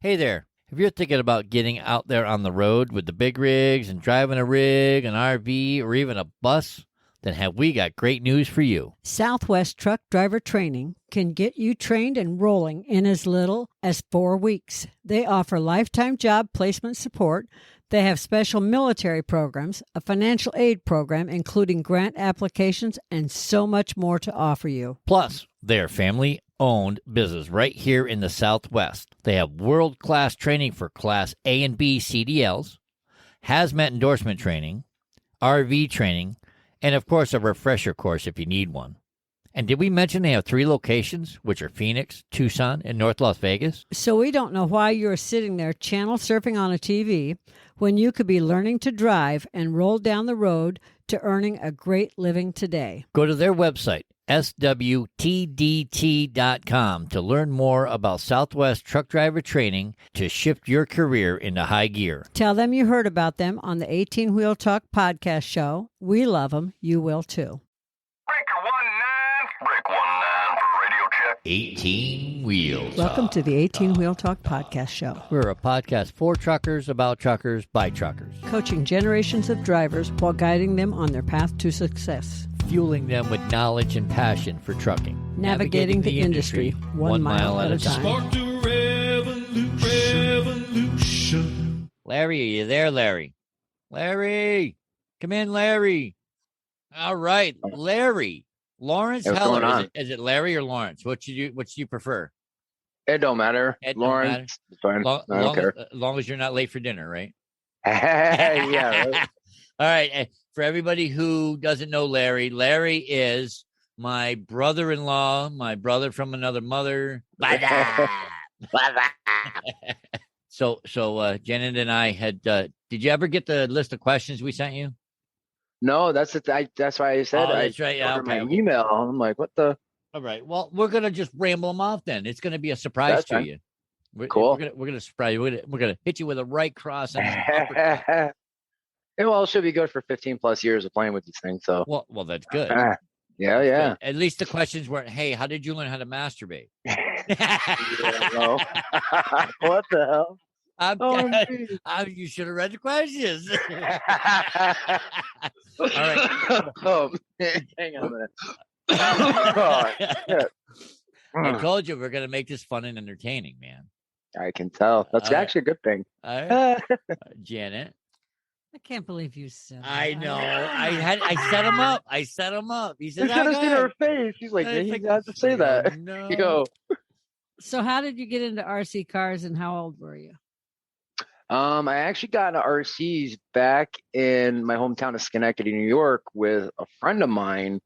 Hey there. If you're thinking about getting out there on the road with the big rigs and driving a rig, an RV, or even a bus, then have we got great news for you. Southwest Truck Driver Training can get you trained and rolling in as little as 4 weeks. They offer lifetime job placement support. They have special military programs, a financial aid program, including grant applications, and so much more to offer you. Plus, they're family-owned business right here in the Southwest. They have world-class training for Class A and B CDLs, hazmat endorsement training, RV training, and, of course, a refresher course if you need one. And did we mention they have 3 locations, which are Phoenix, Tucson, and North Las Vegas? So we don't know why you're sitting there channel surfing on a TV when you could be learning to drive and roll down the road to earning a great living today. Go to their website, swtdt.com, to learn more about Southwest Truck Driver Training to shift your career into high gear. Tell them you heard about them on the 18 Wheel Talk podcast show. We love them. You will too. Breaker 19 for radio check. 18 Wheels. Welcome to the 18 Wheel Talk podcast show. We're a podcast for truckers, about truckers, by truckers. Coaching generations of drivers while guiding them on their path to success. Fueling them with knowledge and passion for trucking. Navigating the industry 1 mile at a time. Spark the revolution. Larry, are you there, Larry? Larry! Come in, Larry. All right, Larry. Lawrence What's Heller. going on? Is it Larry or Lawrence? Which do you prefer? It don't matter. It don't Lawrence, it's fine. I don't care. Long as you're not late for dinner, right? Yeah. Right. All right. For everybody who doesn't know Larry, Larry is my brother-in-law, my brother from another mother. So Janet and I had. Did you ever get the list of questions we sent you? No, that's it. That's why I said. That's right. Yeah, ordered my okay. email. I'm like, what the? All right. Well, we're gonna just ramble them off then. It's gonna be a surprise That's to fine. you. Cool. We're gonna surprise you. We're gonna hit you with a right cross. And an uppercut. Yeah, well, it should be good for 15 plus years of playing with these things. So. Well, that's good. Yeah. At least the questions weren't, hey, how did you learn how to masturbate? Yeah, no. What the hell? You should have read the questions. All right. Oh, hang on a minute. Oh, shit. I told you we're going to make this fun and entertaining, man. I can tell. That's All right. actually a good thing. All right. Janet. I can't believe you said that. I know. I set him up. He said, You should have seen her face. She's like, It's he like, got to say that. No. Yo. So how did you get into RC cars and how old were you? I actually got into RCs back in my hometown of Schenectady, New York, with a friend of mine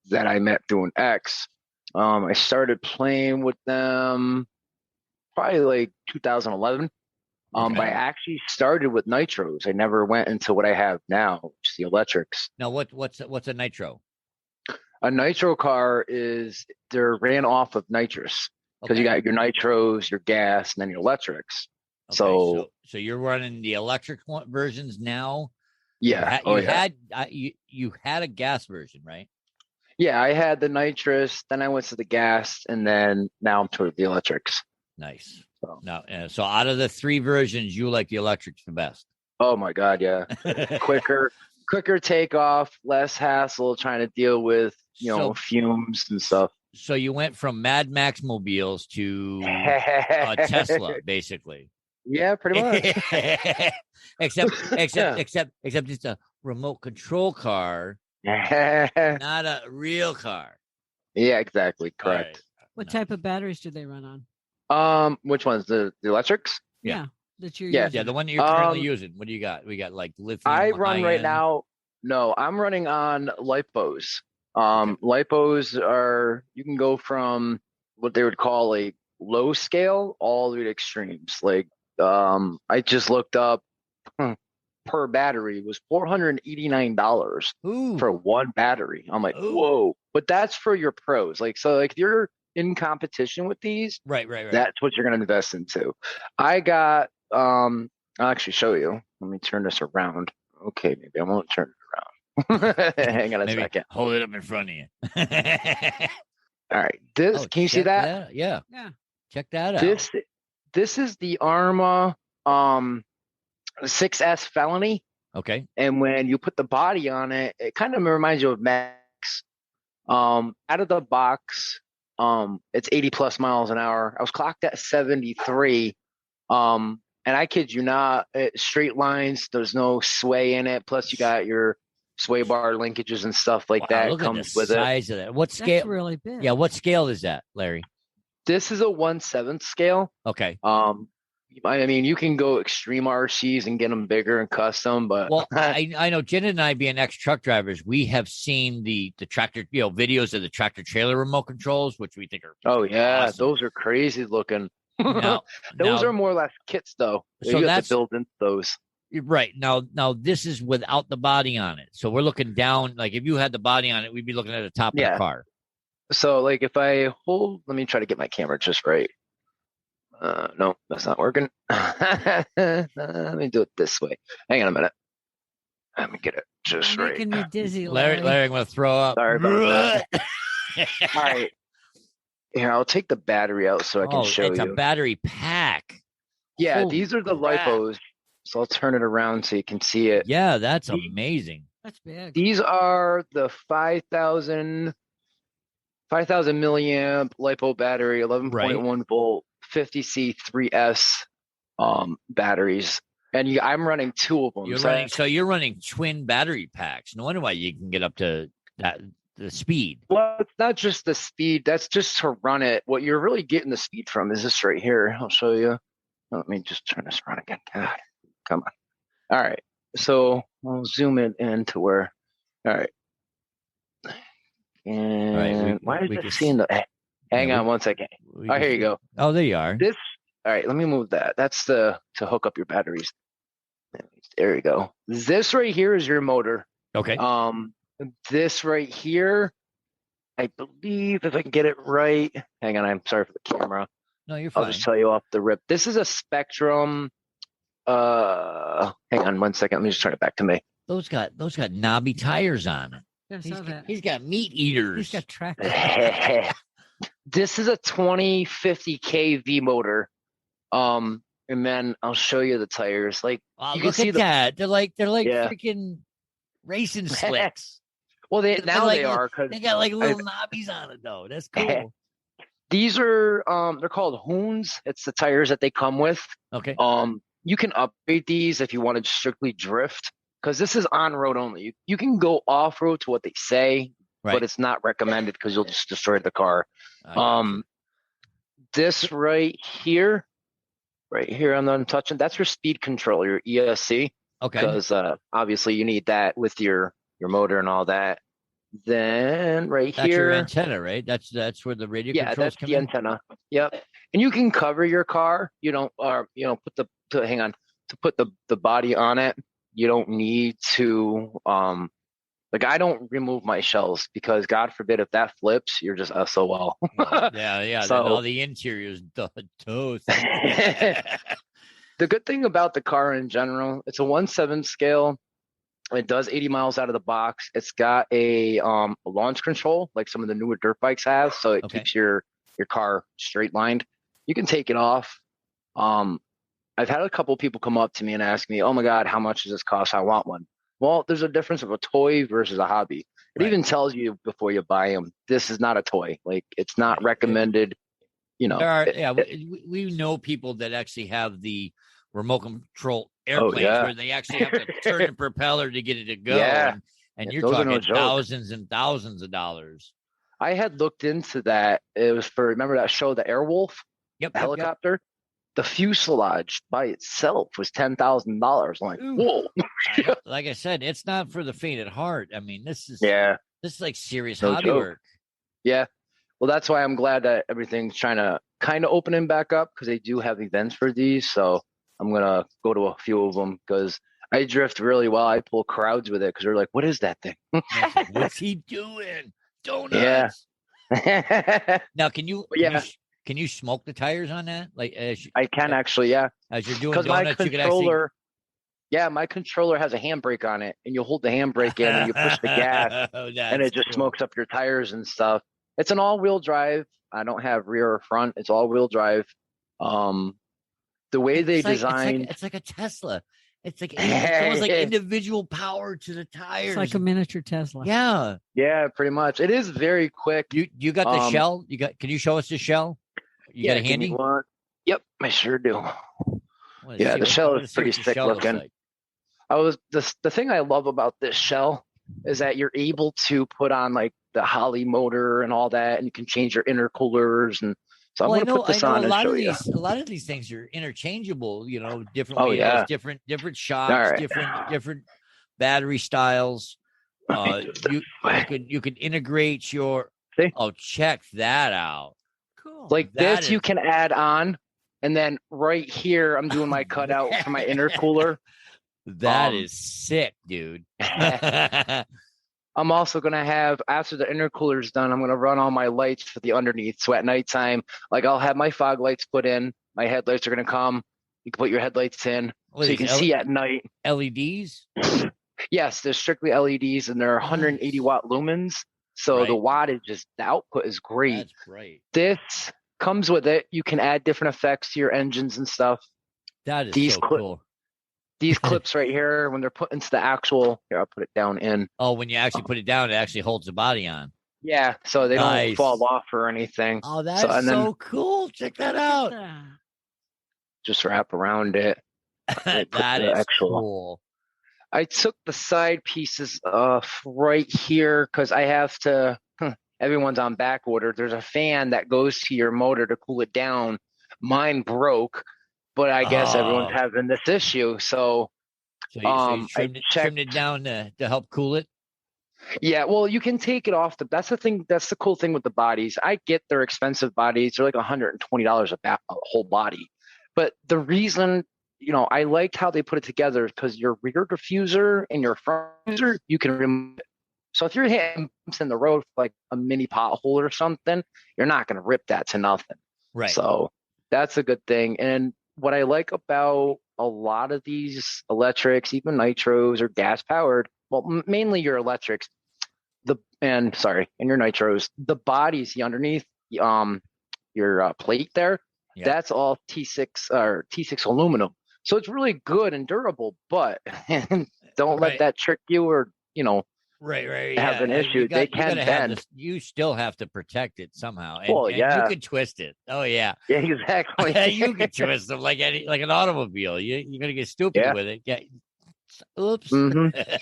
that I met through an ex. I started playing with them probably like 2011. Okay. But I actually started with Nitros. I never went into what I have now, which is the electrics. Now, what's a Nitro? A Nitro car they're ran off of Nitrous because you got your Nitros, your gas, and then your electrics. Okay, so you're running the electric versions now. Yeah. You had a gas version, right? Yeah, I had the nitrous, then I went to the gas, and then now I'm toward the electrics. Nice. So. Now, so out of the 3 versions, you like the electrics the best. Oh my God, yeah. quicker takeoff, less hassle trying to deal with fumes and stuff. So you went from Mad Max mobiles to a Tesla, basically. Yeah, pretty much. except it's a remote control car, not a real car. Yeah, exactly. Correct. Right. What type of batteries do they run on? Which ones? The electrics? Yeah. That you're Yeah. using. Yeah, the one that you're currently using. What do you got? We got like lithium. I run right high-end. now. No, I'm running on lipos. Lipos are, you can go from what they would call like low scale all the way to extremes. Like, I just looked up per battery was $489 Ooh. for one battery. I'm like, Ooh. whoa! But that's for your pros. Like, so like if you're in competition with these, Right. that's what you're going to invest into. I got, I'll actually show you. Let me turn this around. Okay, maybe I won't turn it around. Hang on a Maybe second. hold it up in front of you. All right, this. Can you see that? Yeah. Yeah. Check that out. this is the Arrma 6S Felony. Okay. And when you put the body on it, it kind of reminds you of Max. Out of the box, it's 80 plus miles an hour. I was clocked at 73. And I kid you not, straight lines, there's no sway in it. Plus you got your sway bar linkages and stuff like that Look comes at the with size of that. What scale? That's really big. Yeah, what scale is that, Larry? This is a 1/7 scale. Okay. I mean, you can go extreme RCs and get them bigger and custom, but Well, I know Jen and I, being ex-truck drivers, we have seen the tractor, videos of the tractor trailer remote controls, which we think are oh yeah, awesome. those are crazy looking. Now, Those now- are more or less kits, though. So You have that's- to build into those. right. Now this is without the body on it. So we're looking down. Like if you had the body on it, we'd be looking at the top of Yeah. the car. So, like, if I hold, let me try to get my camera just right. No, that's not working. Let me do it this way. Hang on a minute. Let me get it just You're right. making me dizzy, Larry, Larry. I'm going to throw up. Sorry about that. All right. Here, I'll take the battery out so I can show it's you. a battery pack. Yeah, Holy these are the crap. lipos. So I'll turn it around so you can see it. Yeah, that's amazing. That's big. These are the 5,000 milliamp lipo battery, 11.1 volt, 50C 3S batteries. And I'm running two of them. You're running twin battery packs. No wonder why you can get up to the speed. Well, it's not just the speed. That's just to run it. What you're really getting the speed from is this right here. I'll show you. Let me just turn this around again. God, come on. All right. So I'll zoom it in to where. All right. And All right, why is we it can seeing the? Hang on one second. Oh, here you go. Oh, there you are. This. All right. Let me move that. That's to hook up your batteries. There you go. This right here is your motor. Okay. This right here, I believe, if I can get it right. Hang on, I'm sorry for the camera. No, you're fine. I'll just tell you off the rip. This is a Spectrum. Hang on one second. Let me just turn it back to me. Those got knobby tires on it. I saw that. He's got meat eaters. He's got tractor. This is a 2050K V motor. And then I'll show you the tires. Like Wow, you look can see at that. They're like Yeah. freaking racing slicks. Well, They're now like- they are because They got like little knobbies on it though. That's cool. these are they're called Hoons. It's the tires that they come with. Okay. You can upgrade these if you want to strictly drift because this is on road only. You can go off road to what they say, Right. but it's not recommended because you'll just destroy the car. I got you. This right here I'm not touching. That's your speed control, your ESC, Okay. because obviously you need that with your motor and all that. Then right That's your here, antenna, right? That's where the radio yeah, controls that's come the in. antenna. Yep, and you can cover your car. You don't, put the body on it. You don't need to like I don't remove my shells because God forbid if that flips, you're just SOL. Yeah. So- then all the interiors toast. The good thing about the car in general, it's a 1/7 scale. It does 80 miles out of the box. It's got a launch control like some of the newer dirt bikes have, so it Okay. keeps your car straight lined. You can take it off. I've had a couple people come up to me and ask me, "Oh my God, how much does this cost? I want one." Well, there's a difference of a toy versus a hobby. It Right. even tells you before you buy them, this is not a toy. Like it's not recommended. You know, There are, we know people that actually have the remote control airplanes yeah. where they actually have to turn the propeller to get it to go. Yeah. And you're Those are talking no joke. thousands and thousands of dollars. I had looked into that. It was for, remember that show, the Airwolf Yep. helicopter? The fuselage by itself was $10,000. I'm like, Ooh. whoa. Like I said, it's not for the faint at heart. I mean, this is Yeah. like serious No hobby joke. work. Yeah. Well, that's why I'm glad that everything's trying to kind of opening back up because they do have events for these. So I'm going to go to a few of them because I drift really well. I pull crowds with it because they're like, what is that thing? What's he doing? Donuts. Yeah. Now, can you smoke the tires on that? Like I can actually, yeah. as you're doing Because my donuts, you can actually. controller, my controller has a handbrake on it, and you hold the handbrake in and you push the gas, and it just smokes up your tires and stuff. It's an all-wheel drive. I don't have rear or front. It's all-wheel drive. the way they It's like, designed. it's like a Tesla. It's like it's almost like individual power to the tires. It's like a miniature Tesla. Yeah. Yeah, pretty much. It is very quick. You got the shell? Can you show us the shell? You got it give me handy? one. Yep, I sure do. Let's Yeah, see the shell is what pretty the sick shell looks looking. The thing I love about this shell is that you're able to put on like the Holly motor and all that, and you can change your intercoolers. And so I'm going to put this on and show you. A lot of these things are interchangeable. You know, different Oh, wheels, yeah. different shocks, All right. different battery styles. You can integrate your. See? Oh, check that out. Cool. Like That this, you is- can add on, and then right here, I'm doing my cutout for my intercooler. That is sick, dude. I'm also going to have, after the intercooler's done, I'm going to run all my lights for the underneath. So at nighttime, like I'll have my fog lights put in. My headlights are going to come. You can put your headlights in so you can see at night. LEDs? Yes, they're strictly LEDs and they're 180 watt lumens. So Right. the wattage the output is great. That's great. This comes with it. You can add different effects to your engines and stuff. That is These so cool. These clips right here, when they're put into the actual, here, I'll put it down in. Oh, when you actually put it down, it actually holds the body on. Yeah, so they Nice. don't fall off or anything. Oh, that's and then so cool. Check that out. just wrap around it. That the is actual- cool. I took the side pieces off right here because I have to, everyone's on back order. There's a fan that goes to your motor to cool it down. Mine broke, but I guess everyone's having this issue. So So you trimmed it down to help cool it? yeah, well, you can take it off. That's the thing. That's the cool thing with the bodies. I get they're expensive bodies. They're like $120 a whole body. But the reason, I liked how they put it together because your rear diffuser and your front diffuser, you can remove it. So if you're hitting bumps in the road for like a mini pothole or something, you're not going to rip that to nothing. Right. So that's a good thing. And what I like about a lot of these electrics, even nitros or gas powered, well, mainly your electrics, and your nitros, the bodies, the underneath, your plate there, Yeah. that's all T6 or T6 aluminum. So it's really good and durable, but don't let Right. that trick you or, Right. have an yeah. issue. They can bend. You still have to protect it somehow. Well, and yeah. you can twist it. Oh yeah. Yeah, exactly. You can twist them like an automobile. You're gonna get stupid Yeah. with it. Yeah. Oops. Mhm.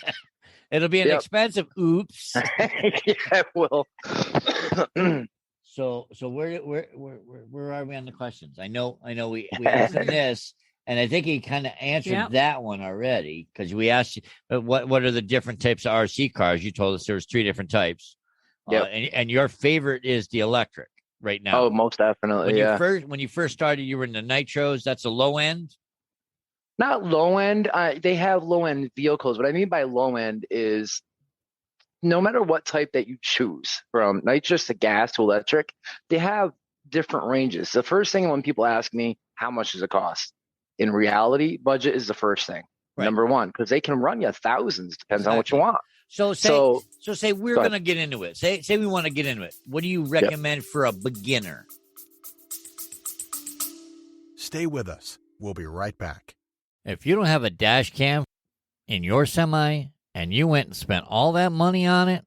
It'll be an Yep. expensive oops. Yeah, it will. So where are we on the questions? I know we answered this, and I think he kind of answered Yep. that one already because we asked you what are the different types of RC cars. You told us there was 3 different types. Yep. And your favorite is the electric right now. Oh, most definitely. When you first started, you were in the Nitros. That's a low end. Not low end. They have low end vehicles. What I mean by low end is no matter what type that you choose, from nitrous to gas to electric, they have different ranges. The first thing when people ask me, how much does it cost? In reality, budget is the first thing. Right. Number one, because they can run you thousands, depends on what you Exactly. want. So say we're Go ahead. going to get into it. Say we want to get into it. What do you recommend for a beginner? Stay with us. We'll be right back. If you don't have a dash cam in your semi and you went and spent all that money on it,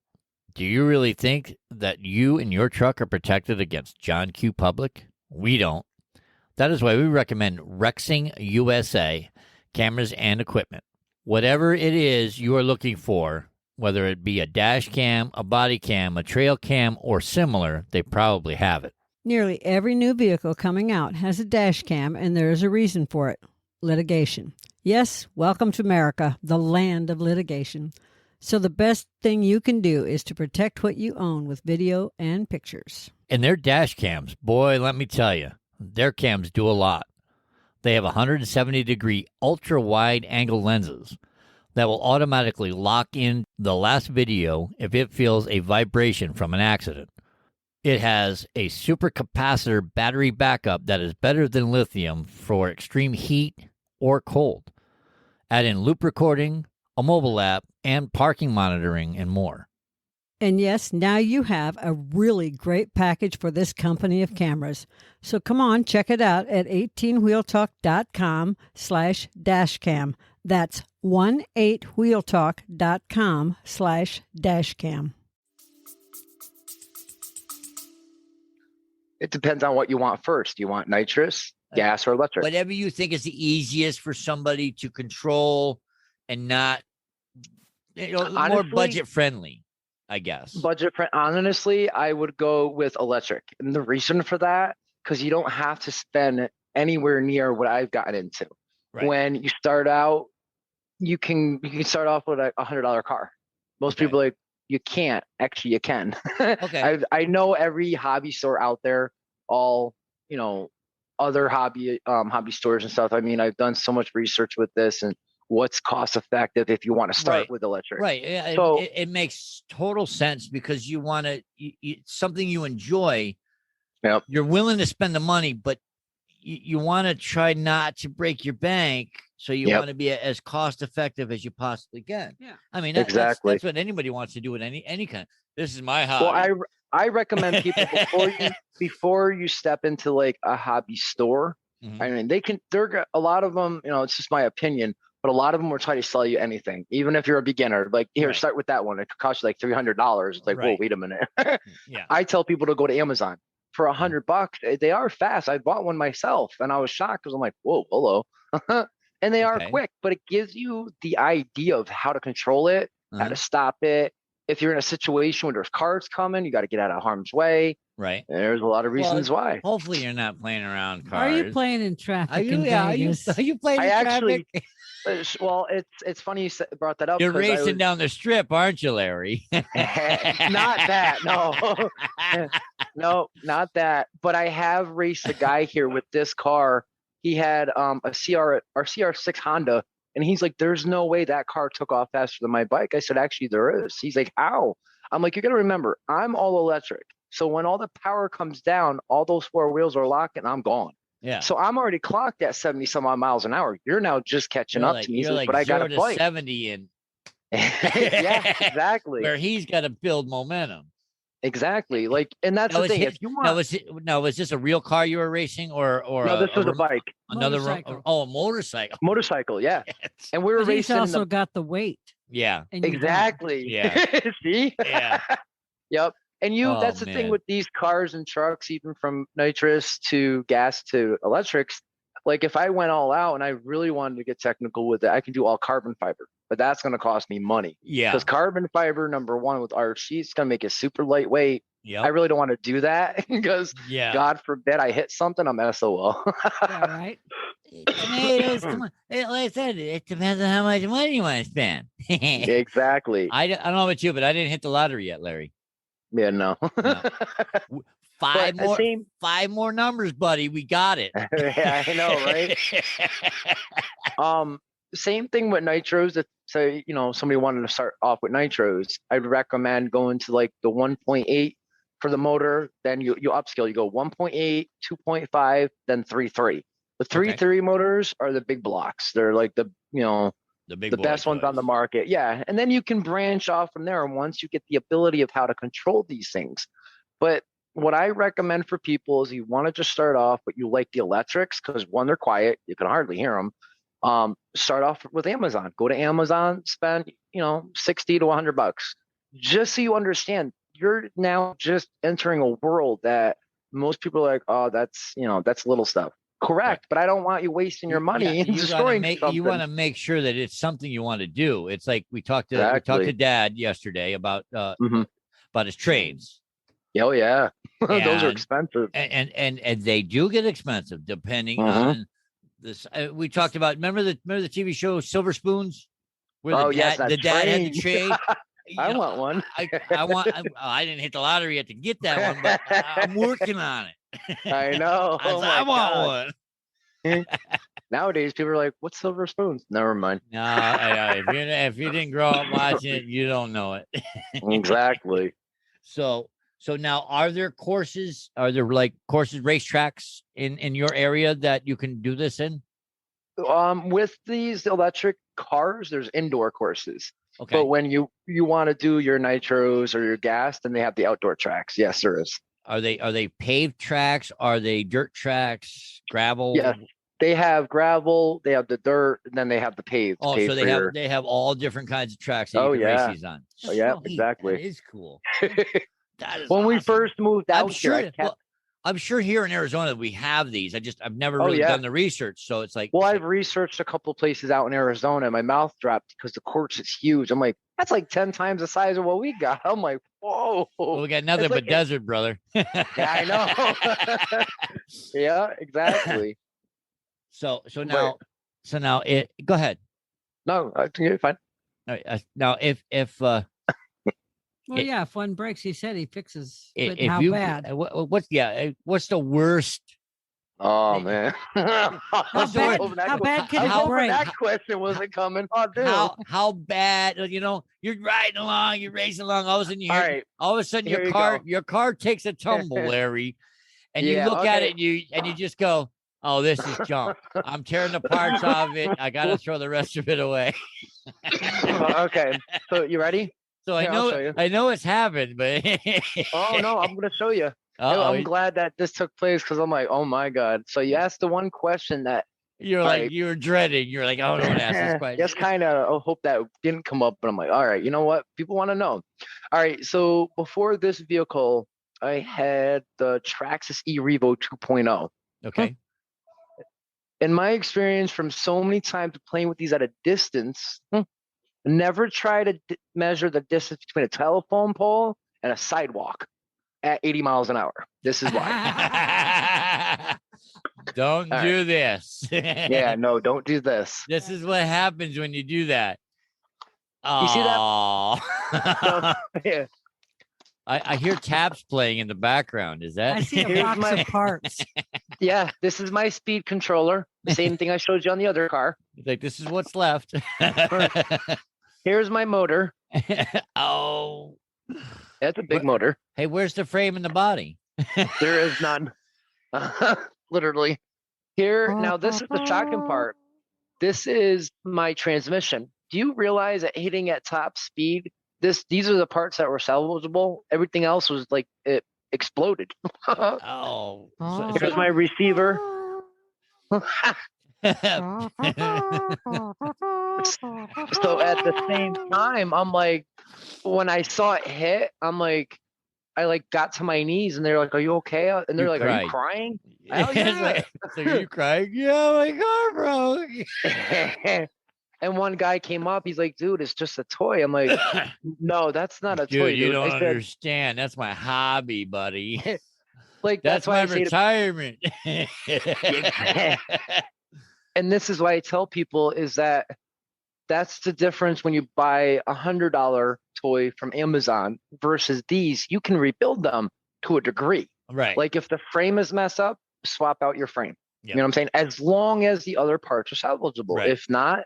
do you really think that you and your truck are protected against John Q. Public? We don't. That is why we recommend Rexing USA cameras and equipment. Whatever it is you are looking for, whether it be a dash cam, a body cam, a trail cam, or similar, they probably have it. Nearly every new vehicle coming out has a dash cam, and there is a reason for it: litigation. Yes, welcome to America, the land of litigation. So the best thing you can do is to protect what you own with video and pictures. And their dash cams, boy, let me tell you, their cams do a lot. They have 170-degree ultra-wide angle lenses that will automatically lock in the last video if it feels a vibration from an accident. It has a supercapacitor battery backup that is better than lithium for extreme heat or cold. Add in loop recording, a mobile app, and parking monitoring, and more. And yes, now you have a really great package for this company of cameras. So come on, check it out at 18wheeltalk.com/dashcam. That's 18wheeltalk.com/dashcam. It depends on what you want first. Do you want nitrous, gas, or electric? Whatever you think is the easiest for somebody to control and not, more Honestly, budget friendly, I guess. Budget friend. Honestly, I would go with electric. And the reason for that, because you don't have to spend anywhere near what I've gotten into. Right. When you start out, you can start off with a $100 car. Most people are like, you can't. Actually, you can. Okay. I know every hobby store out there, all, other hobby stores and stuff. I mean, I've done so much research with this and what's cost effective if you want to start with electric. Right. Yeah, so it makes total sense because you want to, something you enjoy. Yep. You're willing to spend the money, but you want to try not to break your bank. So you want to be as cost effective as you possibly can. Yeah. I mean, exactly. That's what anybody wants to do with any kind. This is my hobby. Well, I recommend people before you step into like a hobby store. I mean, they're a lot of them, it's just my opinion, but a lot of them will try to sell you anything, even if you're a beginner. Like, here, start with that one. It could cost you like $300. It's like, whoa, wait a minute. Yeah. I tell people to go to Amazon for $100. They are fast. I bought one myself, and I was shocked because I'm like, whoa, hello. And they are quick, but it gives you the idea of how to control it, how to stop it. If you're in a situation where there's cars coming, you got to get out of harm's way. Right. There's a lot of reasons why. Hopefully you're not playing around cars. Are you playing in traffic? Are you playing in traffic? Well, it's funny you brought that up. You're racing down the strip, aren't you, Larry? Not that. No, no, not that. But I have raced a guy here with this car. He had a CR6 Honda. And he's like, there's no way that car took off faster than my bike. I said, actually, there is. He's like, how? I'm like, you got to remember, I'm all electric. So when all the power comes down, all those four wheels are locked and I'm gone. Yeah. So I'm already clocked at 70 some odd miles an hour. You're now just catching up to me. You're like but I got to fight. 70 and yeah, exactly. Where he's got to build momentum. Exactly. Like, and that's the thing. If you want, was this a real car you were racing or no, this was a bike. Another motorcycle. a motorcycle. Motorcycle, yeah. Yes. And we were But racing. he's also got the weight. Yeah. Exactly. Yeah. See? Yeah. Yep. And that's the thing with these cars and trucks, even from nitrous to gas to electrics. Like, if I went all out and I really wanted to get technical with it, I can do all carbon fiber, but that's going to cost me money. Yeah. Because carbon fiber, number one, with RC, it's going to make it super lightweight. Yeah. I really don't want to do that because God forbid I hit something, I'm SOL. Yeah, right. Tomatoes, come on. Like I said, it depends on how much money you want to spend. Exactly. I don't know about you, but I didn't hit the lottery yet, Larry. Yeah, no. Five more numbers, buddy. We got it. Yeah, I know, right? Same thing with nitros. If say, somebody wanted to start off with nitros, I'd recommend going to like the 1.8 for the motor. Then you upscale. You go 1.8, 2.5, then 3.3. The 3.3 motors are the big blocks. They're like the best ones on the market. Yeah. And then you can branch off from there once you get the ability of how to control these things. But what I recommend for people is you want to just start off, but you like the electrics because one, they're quiet. You can hardly hear them. Start off with Amazon. Go to Amazon, spend, $60 to $100 just so you understand you're now just entering a world that most people are like, oh, that's little stuff. Correct. But I don't want you wasting your money and destroying something. You want to make sure that it's something you want to do. It's like we talked to Dad yesterday about his trades. Oh yeah. Those are expensive. And they do get expensive depending on this. We talked about, remember the TV show Silver Spoons? Where the dad had the trade. I want one. I didn't hit the lottery yet to get that one, but I'm working on it. I know. I want one. Nowadays, people are like, "What's Silver Spoons?" Never mind. No, if you didn't grow up watching it, you don't know it. Exactly. So now, are there courses? Are there like racetracks in your area that you can do this in? With these electric cars, there's indoor courses. Okay. But when you want to do your nitros or your gas, then they have the outdoor tracks. Yes, there is. Are they paved tracks? Are they dirt tracks? Gravel? Yes, they have gravel, they have the dirt, and then they have the paved. Oh, paved so for your... they have all different kinds of tracks that Oh, you can race yeah. these on. Oh, yeah, Sweet. exactly. That is cool. That is When we awesome. first moved I'm out sure. here, I kept... Well, I'm sure here in Arizona we have these. I've never Oh, really yeah. done the research, so it's like. Well, I've researched a couple places out in Arizona, and my mouth dropped because the course is huge. I'm like, that's like 10 times the size of what we got. I'm like, whoa. Well, we got nothing It's but like desert, brother. Yeah, I know. Yeah, exactly. So now it. Go ahead. No, I think you're fine. All right, now if Well, yeah, if one breaks, he said he fixes. But if how you bad? what's the worst? Oh man. How bad? How bad can I was it hoping break? that question wasn't coming. Oh, dude. How bad? You're riding along, you're racing along. All of a sudden, Here you go. your car takes a tumble, Larry, and you Yeah, look at okay. it and you just go, "Oh, this is junk. I'm tearing the parts off of it. I gotta throw the rest of it away." Okay. So you ready? So Here, I'll show you. I know it's happened, but Oh no, I'm gonna show you. I'm glad that this took place because I'm like, oh my god. So you asked the one question that you're like you're dreading. You're like, oh, don't ask this question. just kind of hope that didn't come up, but I'm like, all right, you know what? People want to know. All right, so before this vehicle, I had the Traxxas E-Revo 2.0. Okay. In my experience from so many times playing with these at a distance, never try to measure the distance between a telephone pole and a sidewalk at 80 miles an hour. This is why. Don't do this. Yeah, no, don't do this. This is what happens when you do that. You see that? No, yeah. I hear taps playing in the background. Is that? I see a box of parts. Yeah, this is my speed controller. The same thing I showed you on the other car. It's like, this is what's left. Here's my motor. Oh. That's a big motor. Hey, where's the frame and the body? There is none. Literally. Here, now this is the shocking part. This is my transmission. Do you realize that hitting at top speed, these are the parts that were salvageable? Everything else was like it exploded. Oh. Here's my receiver. So at the same time, I'm like, when I saw it hit, I'm like, I like got to my knees and they're like, "Are you okay?" And they're like, "Are you crying?" Hell yeah. So are you crying? Yeah, my car broke. And one guy came up, he's like, "Dude, it's just a toy." I'm like, "No, that's not a toy, Dude, you dude." don't I said, understand. That's my hobby, buddy. like That's why my I say retirement. and this is why I tell people is that that's the difference when you buy $100 toy from Amazon versus these. You can rebuild them to a degree. Right. Like if the frame is messed up, swap out your frame. Yep. You know what I'm saying? As long as the other parts are salvageable. Right. If not,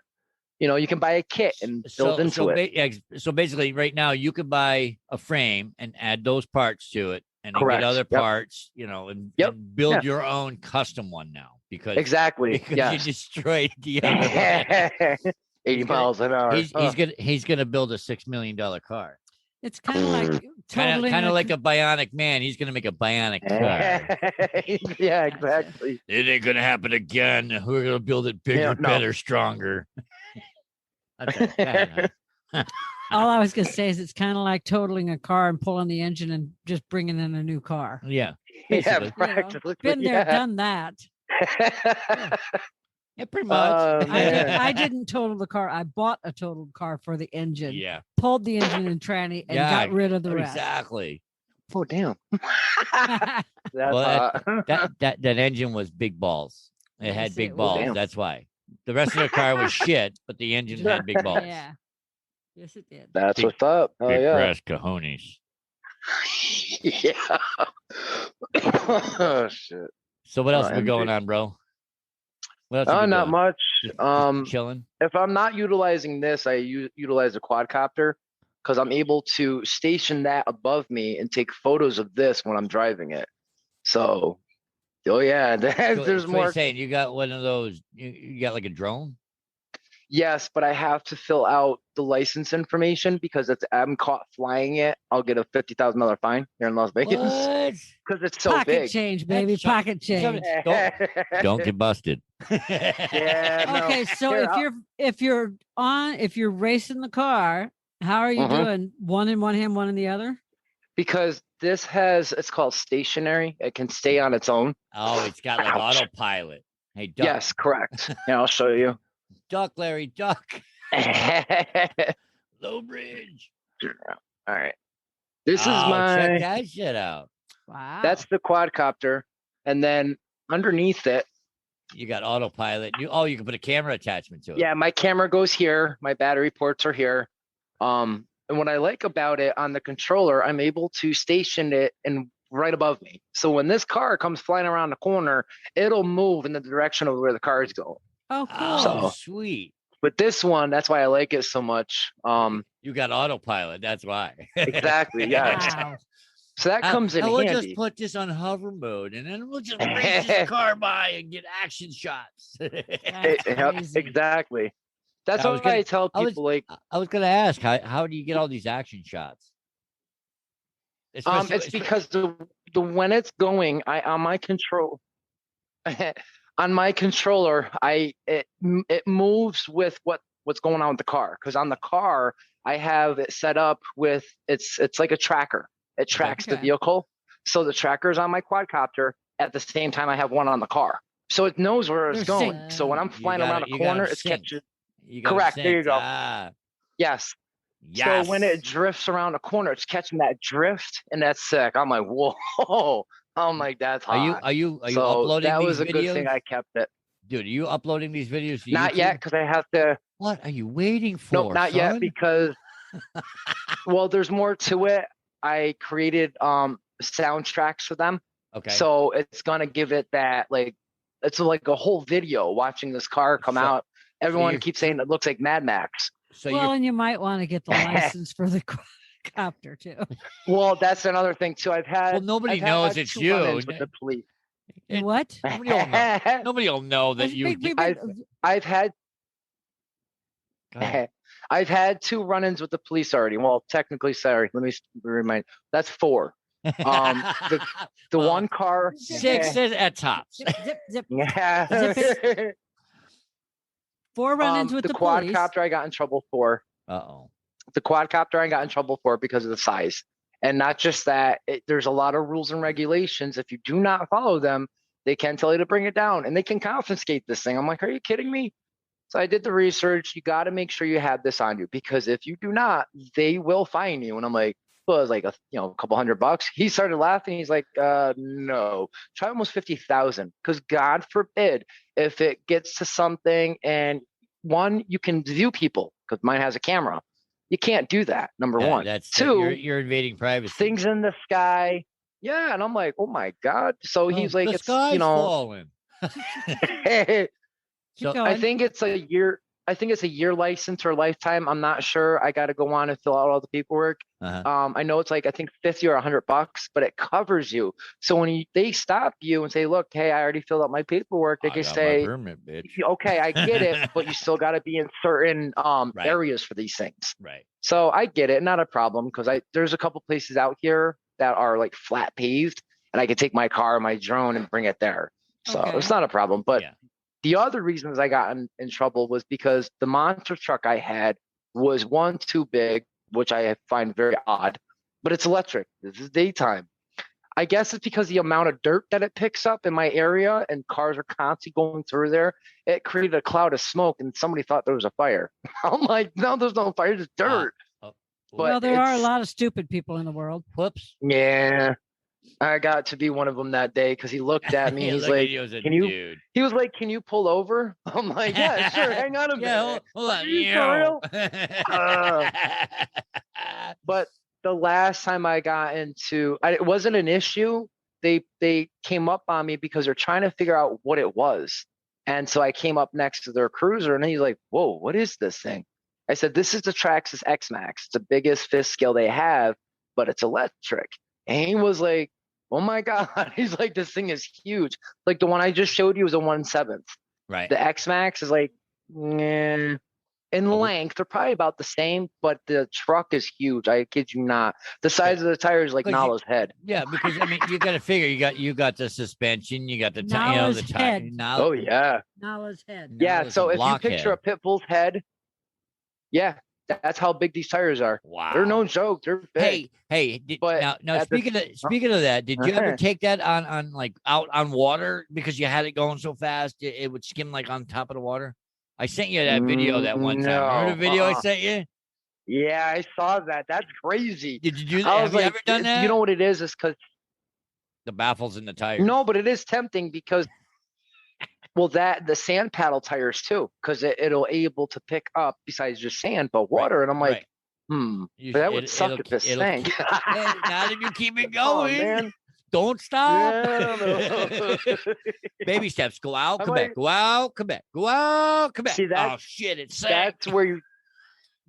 you can buy a kit and build into it. So basically, right now you could buy a frame and add those parts to it, and then Correct. get other Yep. parts, and build Yeah. your own custom one now because Exactly. because Yeah. you destroyed the other one. 80 miles an hour. He's gonna build a $6 million car. It's kind of like totaling Kind of like a bionic man. He's gonna make a bionic car. Yeah, exactly. It ain't gonna happen again. We're gonna build it bigger, Yeah, no. better, stronger. Okay. All I was going to say is it's kind of like totaling a car and pulling the engine and just bringing in a new car. Yeah. Yeah, Basically. practically. Been there, done that. Yeah, pretty much. I didn't total the car. I bought a totaled car for the engine. Yeah. Pulled the engine and tranny and got rid of the rest. Exactly. Oh, damn. That's That engine was big balls. It had big it balls. was. That's why. The rest of the car was shit, but the engine had big balls. Yeah. Yes, it did. That's Big- what's up. Oh, Big yeah. brass cojones. Yeah. Oh, shit. So what else Oh, been going on, bro? What else? you been Not doing? much. Just chilling. If I'm not utilizing this, I utilize a quadcopter because I'm able to station that above me and take photos of this when I'm driving it. So, oh yeah, there's So more. you're saying you got one of those? You got like a drone? Yes, but I have to fill out the license information because I'm caught flying it. I'll get a $50,000 fine here in Las Vegas What? because it's so Pocket big. change, baby. That's so- Pocket change. Don't get busted. Yeah, no. Okay, so Here, if you're racing the car, how are you Mhm. doing? One in one hand, one in the other? because it's called stationary. It can stay on its own. Oh, it's got like Ouch. autopilot. Hey, duck. Yes, correct. Yeah, I'll show you. Duck, Larry, duck. All Low bridge. right. This is check that shit out. Wow. that's the quadcopter. And then underneath it, You got autopilot. You can put a camera attachment to it. yeah, my camera goes here. My battery ports are here. And what I like about it on the controller, I'm able to station it and right above me. So when this car comes flying around the corner, it'll move in the direction of where the car is going. Oh, cool. Oh, So- sweet. But this one, that's why I like it so much. You got autopilot. That's why. Exactly. Yes. Wow. So that comes in and we'll handy. just put this on hover mode, and then we'll just race this car by and get action shots. That's Yep, crazy. exactly. That's I was why gonna- I tell I was- people like, I was gonna ask, how do you get all these action shots? it's because the when it's going, I on my control on my controller, it moves with what's going on with the car. Because on the car, I have it set up with it's like a tracker. It tracks the Okay. vehicle. So the tracker's on my quadcopter at the same time I have one on the car. So it knows where it's They're going. So when I'm You flying got around it- a you got corner, them it's synced. catching. You got 'em Correct, there you synced. go. Ah, Yes. yes. So when it drifts around a corner, it's catching that drift, and that's sick. I'm like, whoa! I'm like, that's hot. Are you so uploading that these was a videos? good thing I kept it. Dude, are you uploading these videos to Not YouTube? yet, because I have to. What are you waiting for? Nope, not yet, son? because well, there's more to it. I created soundtracks for them, Okay. so it's gonna give it that it's like a whole video watching this car come So- out. Everyone you're- keeps saying it looks like Mad Max. so Well, you're and you might want to get the license for the quadcopter too. Well, that's another thing too. well, nobody I've knows had it's 2 you. run-ins with the police. It- What? Nobody will know. Nobody will know that you. Big, big, I've- big- I've had Go ahead. I've had 2 run-ins with the police already. Well, technically, sorry. Let me remind. That's 4. The Well, one car. 6 is at tops. zip, zip, zip. Yeah. Zip 4 run-ins with the police. quadcopter I got in trouble for. Uh-oh. The quadcopter I got in trouble for because of the size. And not just that, there's a lot of rules and regulations. If you do not follow them, they can tell you to bring it down and they can confiscate this thing. I'm like, are you kidding me? So I did the research. You got to make sure you have this on you because if you do not, they will fine you. And I'm like, well, it's like a couple $100. He started laughing. He's like, no, try almost 50,000 because God forbid if it gets to something and one, you can view people because mine has a camera. You can't do that. Number Yeah, one. that's 2, you're invading privacy. things in the sky. Yeah, and I'm like, oh my God. So he's like, the it's sky's falling. Keep So going. I think it's a year. I think it's a year license or lifetime. I'm not sure. I got to go on and fill out all the paperwork. uh-huh. I know it's like I think 50 or $100, but it covers you. So when they stop you and say, "Look, hey, I already filled out my paperwork," they I can got my say, permit, bitch. "Okay, I get it, but you still got to be in certain Right. areas for these things." Right. So I get it, not a problem, because there's a couple places out here that are like flat paved, and I can take my car, my drone, and bring it there. So Okay. it's not a problem. But Yeah. the other reasons I got in trouble was because the monster truck I had was too big, which I find very odd, but it's electric. This is daytime. I guess it's because the amount of dirt that it picks up in my area and cars are constantly going through there. It created a cloud of smoke and somebody thought there was a fire. I'm like, no, there's no fire, just dirt. But Well, there are a it's- lot of stupid people in the world. Whoops. Yeah. I got to be one of them that day because he looked at me. He's like, he was a "Can you-" dude. he was like, "Can you pull over?" I'm like, "Yeah, sure. Hang on a minute." Yeah, hold on. Are you for real? But the last time I got into, it wasn't an issue. They came up on me because they're trying to figure out what it was. And so I came up next to their cruiser and he's like, "Whoa, what is this thing?" I said, "This is the Traxxas X-Max. It's the biggest fifth scale they have, but it's electric." And he was like, "Oh my God." He's like, "This thing is huge." Like the one I just showed you was a 1/7. Right. The X-Max is like, in length. They're probably about the same, but the truck is huge. I kid you not. The size of the tire is like 'Cause you- Nala's head. Yeah, because I mean, you got to figure you got the suspension, you got the the Nala's tire. head. Oh yeah, Nala's head. yeah. Nala's So a if you picture a blockhead. pit bull's head, yeah, that's how big these tires are. Wow. They're no joke. They're big. Hey, But now at the- speaking of that, did you ever take that on like out on water because you had it going so fast it would skim like on top of the water? I sent you that video that one time. Remember the video I sent you? Yeah, I saw that. That's crazy. Did you do that? I Have was you like, ever done that? you know what it is? Is because The baffles in the tires. no, but it is tempting because, well, that the sand paddle tires too, because it'll able to pick up besides just sand, but water. And I'm like, You but that sh- would it- suck it'll if this ke- it'll sank. keep- Hey, not if you keep it Oh, going. man. Don't stop. Yeah, no. Baby steps. Go out, I'm come like- back. Go out, come back. Go out, come back. See, that's- oh shit, it sank.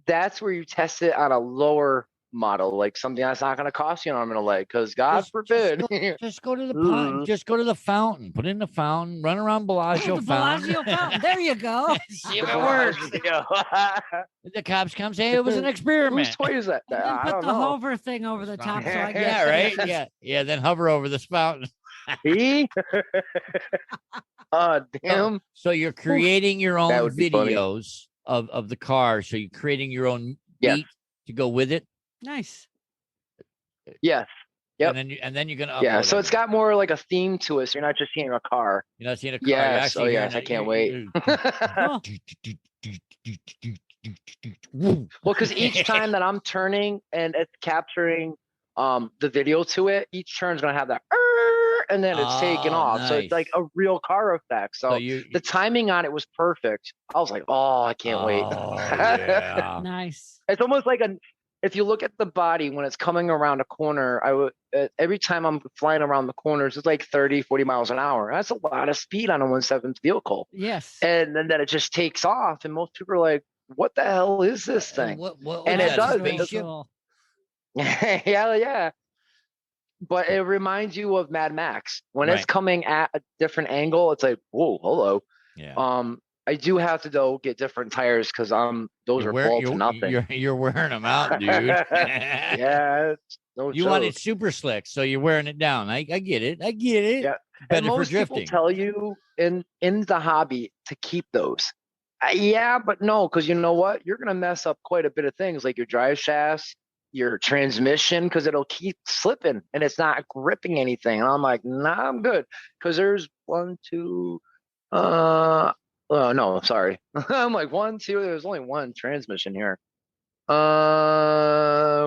That's where you test it on a lower model, like something that's not going to cost you an arm and a leg, because God forbid. Just go to the pond. Just go to the fountain. Put in the fountain. Run around Bellagio The fountain. Bellagio fountain. There you go. See if it works. The cops come say it was an experiment. Whose toy is that? And then I put don't the know. hover thing over the top. So I get Yeah, right. Yeah. Then hover over this fountain. See? Damn. So you're creating your That own would be funny. videos of the car. So you're creating your own Yeah. beat to go with it. Nice. Yes. Yep. And then you're gonna Yeah. upload So it's it. got more like a theme to it. So you're not just seeing a car. You're not seeing a car. Yes. You're actually Oh, yes. hearing I can't it. wait. Oh, Well, because each time that I'm turning and it's capturing the video to it, each turn's gonna have that and then it's taken Oh, off. So it's like a real car effect. So you the timing on it was perfect. I was like, oh, I can't wait. Oh, yeah. nice. It's almost like if you look at the body when it's coming around a corner, I would every time I'm flying around the corners, it's like 30, 40 miles an hour. That's a lot of speed on a 1/7 vehicle. Yes. And then it just takes off. And most people are like, what the hell is this thing? What And was it that, does. a spaceship? Cool. Yeah. But it reminds you of Mad Max. When it's Right. coming at a different angle, it's like, whoa, hello. Yeah. I do have to though get different tires because those are ball to nothing. You're wearing them out, dude. Yeah, it's no You joke. want it super slick, so you're wearing it down. I get it. I get it. Yeah. Better And for most people drifting. tell you in the hobby to keep those. Yeah, but no, because you know what? You're gonna mess up quite a bit of things, like your drive shafts, your transmission, because it'll keep slipping and it's not gripping anything. And I'm like, nah, I'm good. Because there's one, two, no, sorry. I'm like 1, 2. There's only one transmission here.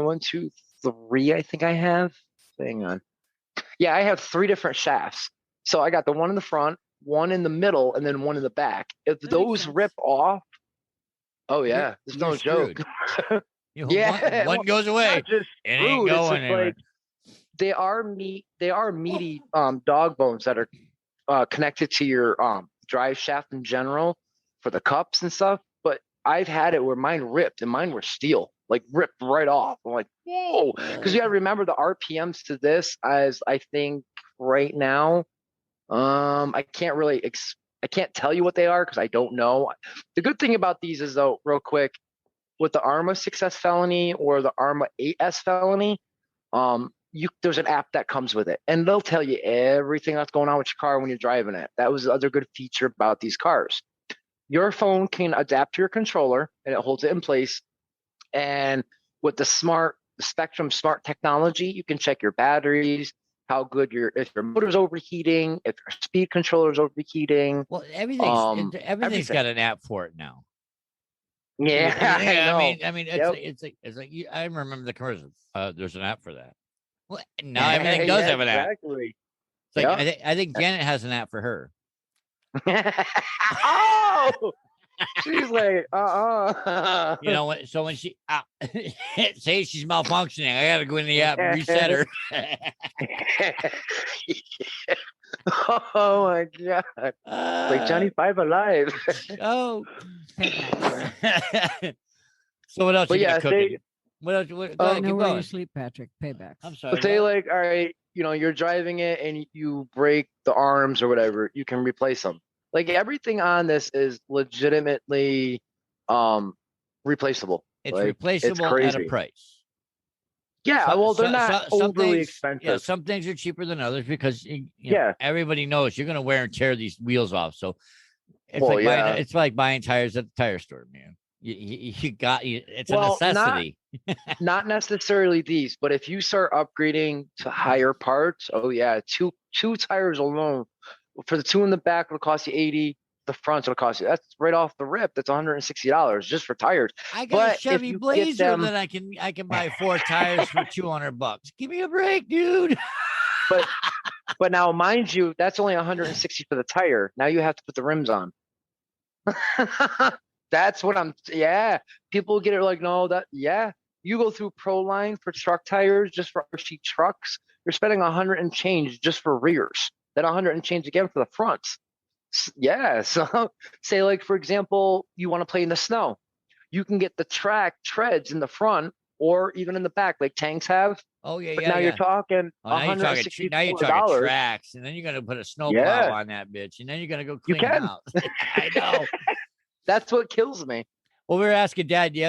1, 2, 3. I think I have. Hang on. Yeah, I have 3 different shafts. So I got the one in the front, one in the middle, and then one in the back. If That those makes sense. rip off, oh yeah, there's no You're joke. screwed. Yeah, One well, goes away. Not just It ain't screwed, it's going just anywhere. like they are meaty dog bones that are connected to your drive shaft in general for the cups and stuff. But I've had it where mine ripped and mine were steel, like ripped right off. I'm like, whoa, because you got to remember the RPMs to this. As I think right now, I can't really I can't tell you what they are because I don't know. The good thing about these is though, real quick, with the Arrma 6S Felony or the Arrma 8S Felony, there's an app that comes with it, and they'll tell you everything that's going on with your car when you're driving it. That was the other good feature about these cars. Your phone can adapt to your controller, and it holds it in place. And with the Spectrum Smart technology, you can check your batteries, how good if your motor's overheating, if your speed controller's overheating. Well, everything's everything. got an app for it now. Yeah, I know. I mean, Yep. it's like I remember the commercials. There's an app for that. Well, now everything does have an app. Exactly. It's like Yep. I think Janet has an app for her. Oh, she's like, You know what? So when she say she's malfunctioning, I gotta go in the app and reset her. Oh my god, like Johnny Five alive. Oh. So what else But you yeah, got cooking? What else? Go I ahead, know keep where going. you sleep, Patrick. Paybacks. I'm sorry. Say what? like, all right, you're driving it and you break the arms or whatever, you can replace them. Like everything on this is legitimately replaceable. It's Like, replaceable at a crazy. price. Yeah, well, they're not some overly things, expensive. Yeah, some things are cheaper than others because Yeah. everybody knows you're going to wear and tear these wheels off. So it's Well, it's like buying tires at the tire store, man. It's a necessity. Not necessarily these, but if you start upgrading to higher parts, oh yeah, two tires alone for the two in the back it'll cost you 80. The front it'll cost you. That's right off the rip. That's $160 just for tires. I got a Chevy Blazer them, that I can buy 4 tires for $200. Give me a break, dude. But now, mind you, that's only $160 for the tire. Now you have to put the rims on. That's what people get it like, no, you go through Proline for truck tires just for RC trucks, you're spending 100 and change just for rears, then 100 and change again for the fronts. Yeah, so say like, for example, you want to play in the snow, you can get the track treads in the front or even in the back like tanks have. Oh yeah, but now you're talking $160. Now you're talking tracks, and then you're gonna put a snowplow on that bitch, and then you're gonna go clean house. I know. That's what kills me. Well, we were asking Dad, the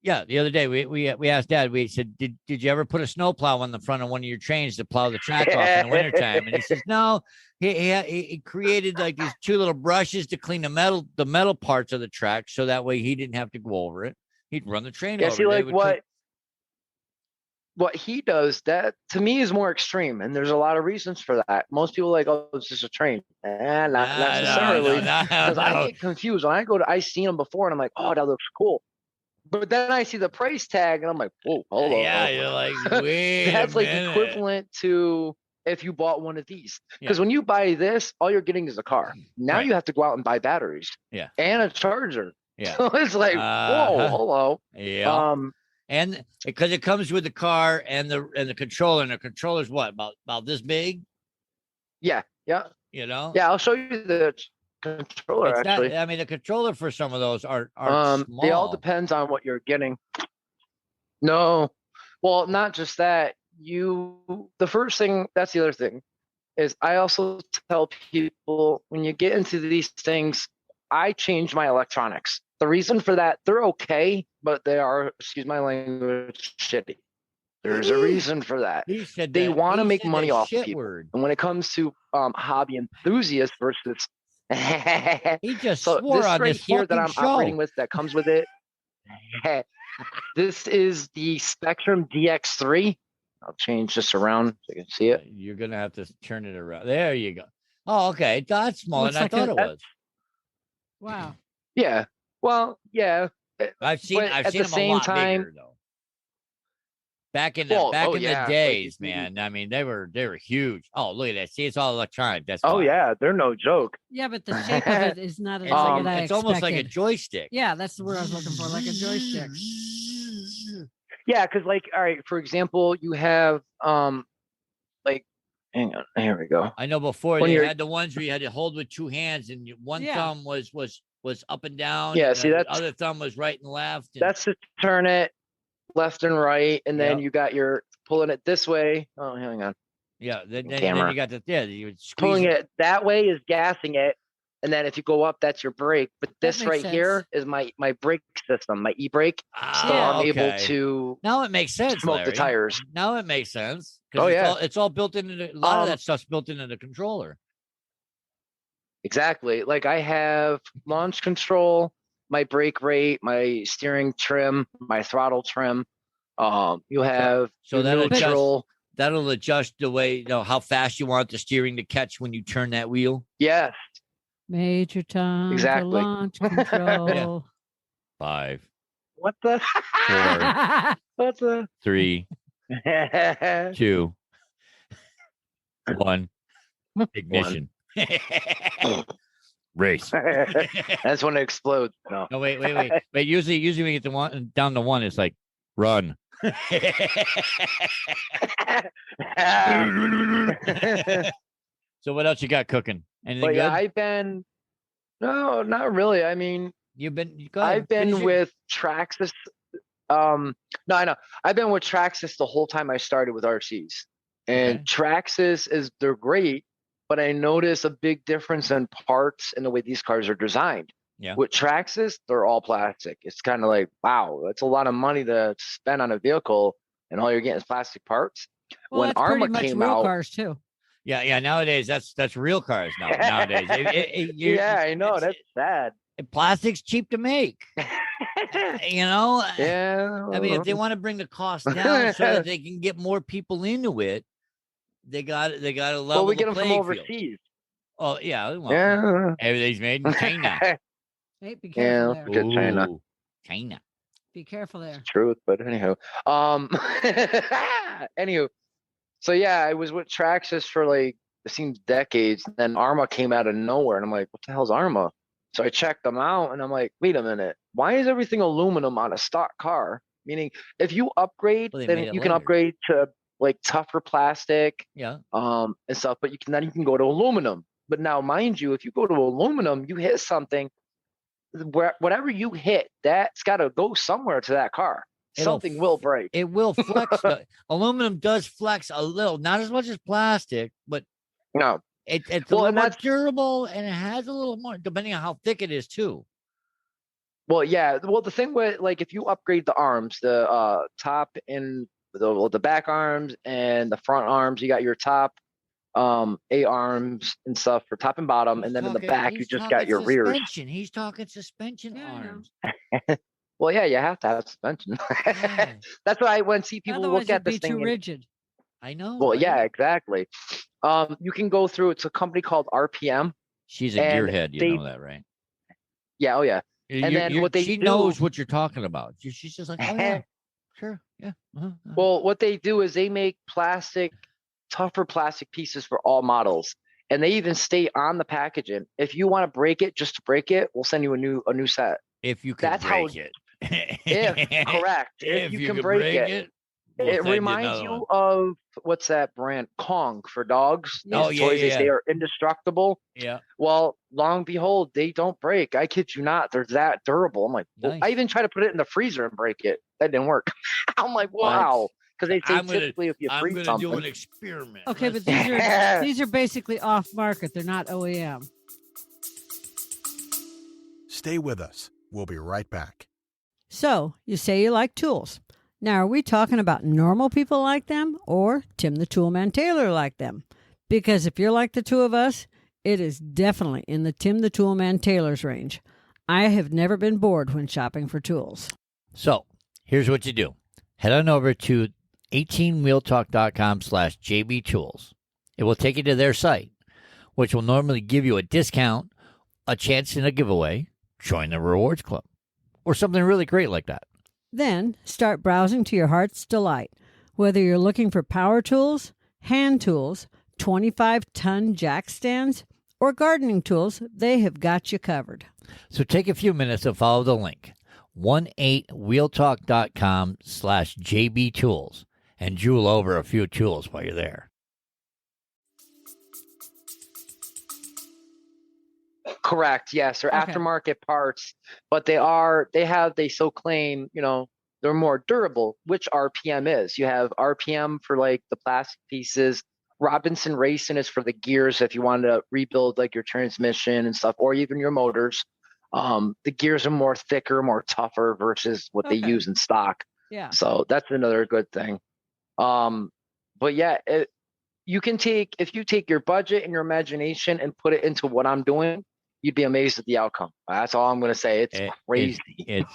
other day we asked Dad. We said, did you ever put a snowplow on the front of one of your trains to plow the tracks off in the wintertime? And he says, no. He created like these 2 little brushes to clean the metal parts of the track, so that way he didn't have to go over it. He'd run the train over. See, like what he does, that to me is more extreme, and there's a lot of reasons for that. Most people are like, oh, it's just a train. Not necessarily. Because I get confused when I seen them before, and I'm like, oh, that looks cool. But then I see the price tag, and I'm like, whoa, hold on. Yeah, you're like, wait. That's like equivalent to if you bought one of these. Because when you buy this, all you're getting is a car. Now you have to go out and buy batteries. Yeah. And a charger. Yeah. So it's like, whoa, hello. Yeah. And because it comes with the car and the controller, and the controller's what, about this big? Yeah. Yeah. You know? Yeah, I'll show you the controller actually. The controller for some of those are small. They all depends on what you're getting. No. Well, not just that. The first thing, that's the other thing, is I also tell people when you get into these things, I change my electronics. The reason for that, they're okay, but they are, excuse my language, shitty. There's a reason for that. They want to make money off people. Word. And when it comes to hobby enthusiasts versus he just swore on this here that I'm show. operating with that comes with it. This is the Spectrum DX3. I'll change this around so you can see it. You're gonna have to turn it around. There you go. Oh, okay. That's smaller than I thought it was. Wow. Yeah. Well, yeah. I've seen them a lot bigger though. Back in the days, man. I mean, they were huge. Oh, look at that. See, it's all electronic. That's yeah, they're no joke. Yeah, but the shape of it is not as it's almost like a joystick. Yeah, that's the word I was looking for, like a joystick. Yeah, because like, all right, for example, you have like, hang on, here we go. I know before they had the ones where you had to hold with 2 hands, and one thumb was up and down. Yeah, see, the other thumb was right and left. That's to turn it left and right, and then you got your pulling it this way. Oh, hang on. Yeah, then you got you pulling it that way is gassing it, and then if you go up, that's your brake. But this right here is my brake system, my e-brake. So I'm able to now it makes sense. Smoke Larry. the tires. Now it makes sense. Oh yeah, it's all built into a lot of that stuff's built into the controller. Exactly. Like I have launch control, my brake rate, my steering trim, my throttle trim. You have that'll adjust the way how fast you want the steering to catch when you turn that wheel. Yes. Major time for launch control. 5. What the? 4. What the? 3. 2. 1. Ignition. Race. That's when it explodes. No, wait. Usually when you get down to 1, it's like run. So what else you got cooking? Anything good? No, not really. I mean, I've been with Traxxas. No, I know. I've been with Traxxas the whole time I started with RCs, and Traxxas they're great. But I notice a big difference in parts and the way these cars are designed. Yeah. With Traxxas, they're all plastic. It's kind of like, wow, that's a lot of money to spend on a vehicle, and all you're getting is plastic parts. Well, When that's pretty Arrma much came real out, cars too. Yeah. Nowadays, that's real cars now. Nowadays, yeah, I know that's sad. plastic's cheap to make. You know, Yeah, I mean, if they want to bring the cost down so that they can get more people into it, they got to level well, we get the them from playing field. overseas. Oh yeah, well, Yeah, everything's made in China. Hey, be yeah, careful let's there. get China. Ooh, China. Be careful there. Truth, but anyhow, anywho, so yeah, I was with Traxxas for like it seems decades. And then Arrma came out of nowhere, and I'm like, what the hell's Arrma? So I checked them out, and I'm like, wait a minute, why is everything aluminum on a stock car? Meaning, if you upgrade, Well, they then made it you can lighter. upgrade to like tougher plastic, Yeah. and stuff. But you can go to aluminum. But now, mind you, if you go to aluminum, you hit something. Whatever you hit, that's got to go somewhere to that car. Something will break. It will flex. Aluminum does flex a little, not as much as plastic, but No, it's a Well, little and more that's- durable, and it has a little more, depending on how thick it is too. well, yeah. Well, the thing with like if you upgrade the arms, the top and the back arms and the front arms, you got your top A arms and stuff for top and bottom, and then in the back you just got your rears. Suspension. He's talking suspension Yeah, I know. arms. Well, yeah, you have to have suspension. Yeah, That's why when see people Otherwise, look at it'd be this too thing. rigid. I know. Well, right? yeah, exactly. You can go through. It's a company called RPM. She's a and gearhead. You they- know that, right? Yeah, oh yeah. And then what they she do- knows what you're talking about. She's just like, oh yeah, sure, yeah. Well, what they do is they make tougher plastic pieces for all models, and they even state on the packaging, if you want to break it, just to break it, we'll send you a new set. If you can That's how- break it. If correct, if you can break it. we'll It send reminds another you one. of what's that brand? Kong for dogs. Oh, These yeah, toys they yeah. say are indestructible. Yeah. Well, long behold, they don't break. I kid you not. They're that durable. I'm like, well, Nice. I even tried to put it in the freezer and break it. That didn't work. I'm like, wow. Because they say I'm gonna- typically if you I'm freeze gonna something. do an experiment. Okay, Let's but see. these are basically off market. They're not OEM. Stay with us. We'll be right back. So, you say you like tools. Now, are we talking about normal people like them or Tim the Toolman Taylor like them? Because if you're like the two of us, it is definitely in the Tim the Toolman Taylor's range. I have never been bored when shopping for tools. So here's what you do. Head on over to 18wheeltalk.com/JBTools. It will take you to their site, which will normally give you a discount, a chance in a giveaway, join the rewards club, or something really great like that. Then start browsing to your heart's delight. Whether you're looking for power tools, hand tools, 25-ton jack stands, or gardening tools, they have got you covered. So take a few minutes and follow the link, 18wheeltalk.com/JBTools, and jewel over a few tools while you're there. Correct. Yes, they're Okay. aftermarket parts, but they so claim, they're more durable, which RPM is. You have RPM for like the plastic pieces. Robinson Racing is for the gears if you wanted to rebuild like your transmission and stuff, or even your motors. The gears are more thicker, more tougher versus what they Okay. use in stock. Yeah. So that's another good thing. But yeah, if you take your budget and your imagination and put it into what I'm doing, you'd be amazed at the outcome. That's all I'm going to say. It's crazy.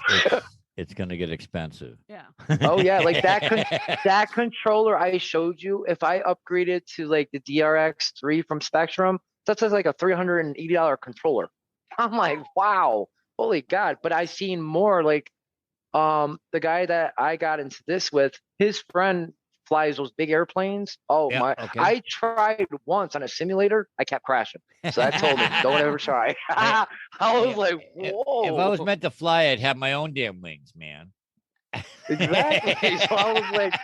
It's going to get expensive. Yeah. Oh yeah, like that controller I showed you. If I upgraded to like the DRX3 from Spectrum, that's like a $380 controller. I'm like, wow, holy God! But I seen more like, the guy that I got into this with, his friend flies those big airplanes. Oh Yeah, my! okay. I tried once on a simulator. I kept crashing. So that told me, don't ever try. I was like, whoa. If I was meant to fly, I'd have my own damn wings, man. Exactly. So I was like,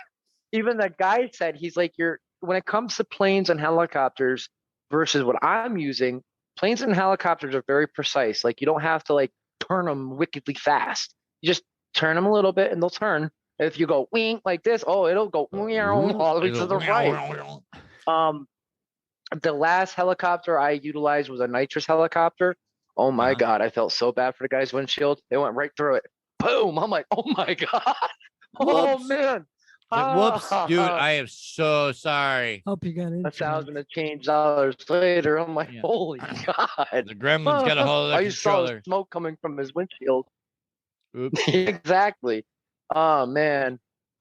even the guy said, he's like, when it comes to planes and helicopters versus what I'm using, planes and helicopters are very precise. Like you don't have to like turn them wickedly fast. You just turn them a little bit and they'll turn. If you go wing like this, it'll go all the way to the right. The last helicopter I utilized was a Nitrous helicopter. Oh my Uh-huh. God, I felt so bad for the guy's windshield. They went right through it. Boom! I'm like, oh my God. Oh Whoops. man. Like, whoops, dude, Ah, I am so sorry. Hope you got insurance. $1,000 and change dollars later. I'm like, Yeah. holy God. The gremlin's got a hold of the I just saw controller. smoke coming from his windshield. Oops. Exactly. Oh man.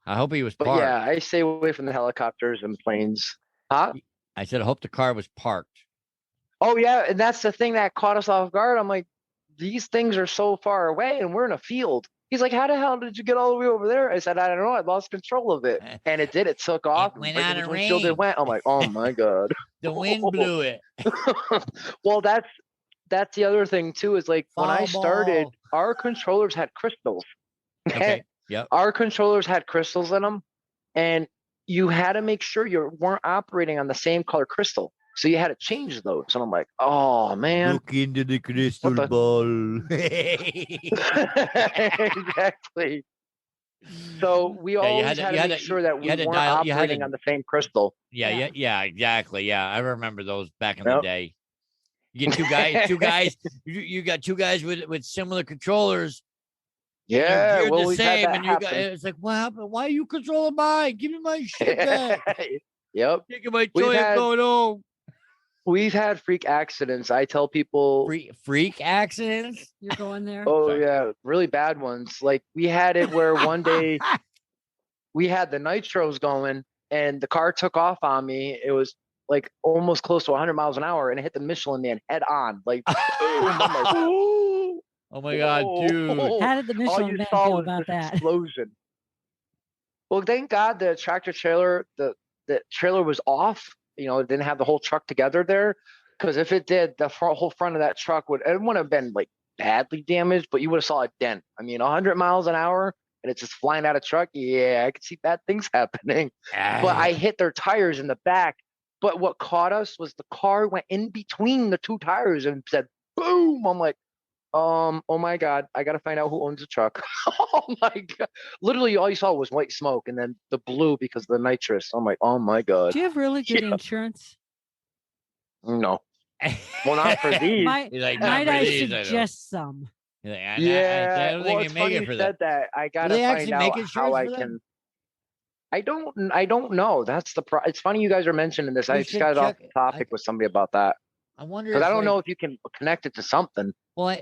I hope he was But parked. yeah, I stay away from the helicopters and planes. Huh? I said, I hope the car was parked. Oh yeah, and that's the thing that caught us off guard. I'm like, these things are so far away and we're in a field. He's like, how the hell did you get all the way over there? I said, I don't know. I lost control of it. And it did. It took off. went right out in of the windshield it range. went. I'm like, oh my God. The wind blew it. Well, that's the other thing too, is like when I Foul started, ball. our controllers had crystals. Okay. Yep. Our controllers had crystals in them, and you had to make sure you weren't operating on the same color crystal. So you had to change those. And I'm like, oh man. Look into the crystal the- ball. Exactly. So we Yeah, you always had to- had you to had make to- sure that you we had to weren't dial- you had operating to- on the same crystal. Yeah, exactly. Yeah, I remember those back in the Yep. day. You get two guys. You got two guys with similar controllers. And Yeah, they're geared well, the we've had same, that and you got happen. it's like, what happened? Why are you controlling mine? Give me my shit back. Yep. Taking my We've toy and had- going home. We've had freak accidents. I tell people, Freak accidents. You're going there? oh Sorry. yeah, really bad ones. Like we had it where one day we had the Nitros going and the car took off on me. It was like almost close to 100 miles an hour and it hit the Michelin man head on. Like, boom. I'm like, Oh my god, whoa. dude! How did the All Michelin you man saw feel was about this that? explosion. Well, thank God the tractor trailer, the trailer was off. You know, it didn't have the whole truck together there. Because if it did, the whole front of that truck would, it wouldn't have been like badly damaged, but you would have saw a dent. I mean, 100 miles an hour and it's just flying out of truck. Yeah, I could see bad things happening. But I hit their tires in the back. But what caught us was the car went in between the two tires and said, boom. I'm like, oh my God, I got to find out who owns the truck. Oh my God. Literally all you saw was white smoke and then the blue because of the nitrous. I'm like, oh my God. Do you have really good Yeah. insurance? No. Well, not for these. Might, He's like, not might for I these, I don't. suggest some? He's like, I Yeah, don't well, think it's you make funny it you for said that. that. I gotta they find actually out make how insurance I for them? can. I don't know. That's the it's funny you guys are mentioning this. You I just should got off check- the topic with somebody about that I wonder because if I don't like, know if you can connect it to something. Well,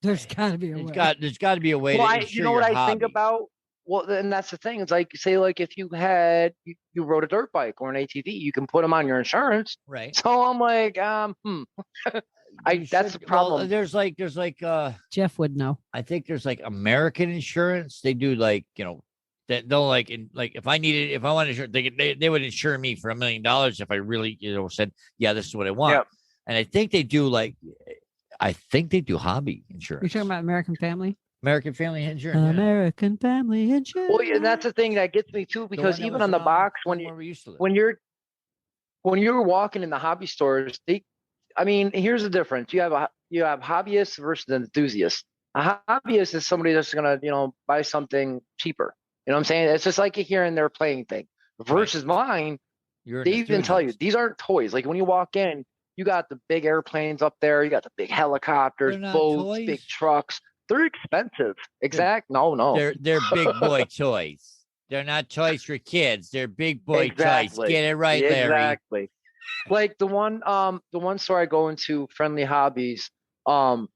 There's got to be a way. there's got to be a way Well, to I, insure you know what your I think hobby. about. Well, and that's the thing. It's like say like if you had you rode a dirt bike or an ATV, you can put them on your insurance. Right. So I'm like, that's the problem. Well, there's like Jeff would know. I think there's like American insurance. They do like, that they'll like if I needed, if I wanted insurance, they would insure me for $1 million if I really, said, yeah, this is what I want. Yep. And I think they do hobby insurance. You're talking about American Family? American Family Insurance. yeah. American Family Insurance. Well, and that's the thing that gets me too, The because one that even was on the around box where we used to live. when you're walking in the hobby stores, I mean, here's the difference. You have hobbyists versus enthusiasts. A hobbyist is somebody that's gonna, buy something cheaper. You know what I'm saying? It's just like a here and there playing thing. Versus mine, You're an they even tell you enthusiast. these aren't toys. Like when you walk in, you got the big airplanes up there, you got the big helicopters, They're not boats, big toys. trucks. They're expensive. No. They're big boy toys. They're not toys for kids. They're big boy toys. Exactly. Get it right, Larry. Exactly. Like the one store I go into, Friendly Hobbies, they'll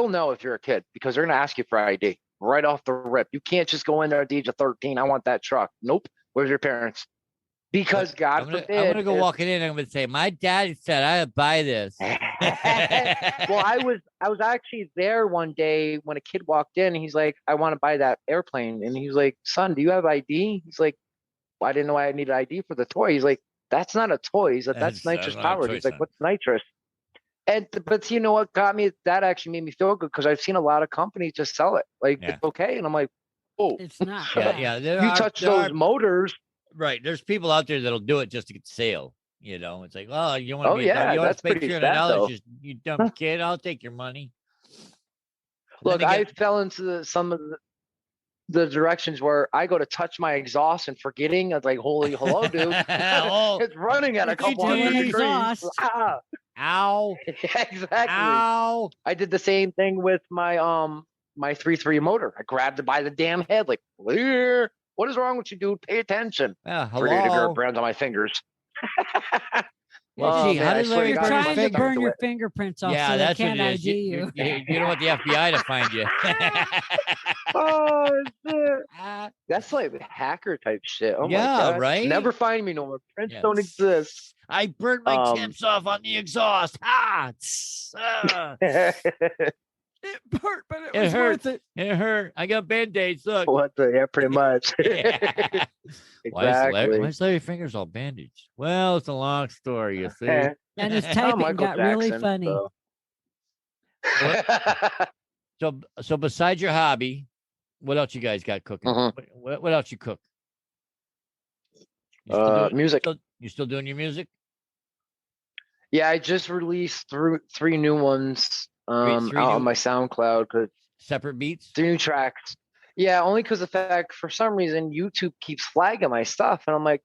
know if you're a kid because they're gonna ask you for ID right off the rip. You can't just go in there at the age of 13. I want that truck. Nope. Where's your parents? Because God I'm forbid. gonna go walking in. I'm gonna say, my daddy said I'd buy this. Well, I was actually there one day when a kid walked in and he's like, I want to buy that airplane. And he's like, son, do you have ID? He's like, well, I didn't know I needed ID for the toy. He's like, that's not a toy. He's like, that's nitrous not a powered. toy, He's like, son. what's nitrous? But you know what got me? That actually made me feel good because I've seen a lot of companies just sell it. Like, Yeah. it's okay. And I'm like, oh, It's not. Yeah. you touch those motors. Right. There's people out there that'll do it just to get the sale. It's like, oh, you want to Oh, yeah, you want that's to pay pretty $300? sad, though. Just you dumb kid, I'll take your money. Look, Then I again- fell into some of the directions where I go to touch my exhaust and forgetting. I was like, holy hello, dude. Oh, It's running at a me couple too. hundred degrees. Exhaust. Ah. Ow. Yeah, exactly. Ow. I did the same thing with my my 3.3 motor. I grabbed it by the damn head, like, "Clear. What is wrong with you, dude? Pay attention." Yeah, 3 degree hello. brands on my fingers. Yeah, gee, how man, did I swear Larry to You're God, burn his trying to finger? burn your fingerprints off Yeah, so they that's what can't it is. ID you. You don't want the FBI to find you. Oh, shit. That's like hacker type shit. Oh my Yeah, God. right? Never find me no more. Prints Yeah. don't exist. I burnt my Um, tips off on the exhaust. Ah, It hurt, but it It was hurt. worth it. it hurt. I got band-aids. Look. what the? Yeah, pretty much. Yeah. Exactly. Why is Larry Fingers all bandaged? Well, it's a long story, you see. And his Oh, typing Michael got really Jackson, funny. so. So besides your hobby, what else you guys got cooking? Mhm. What else you cook? You still doing, Music. you still doing your music? Yeah, I just released three new ones Three out new- on my SoundCloud. Separate beats? 3 new tracks. Yeah, only because the fact for some reason YouTube keeps flagging my stuff, and I'm like,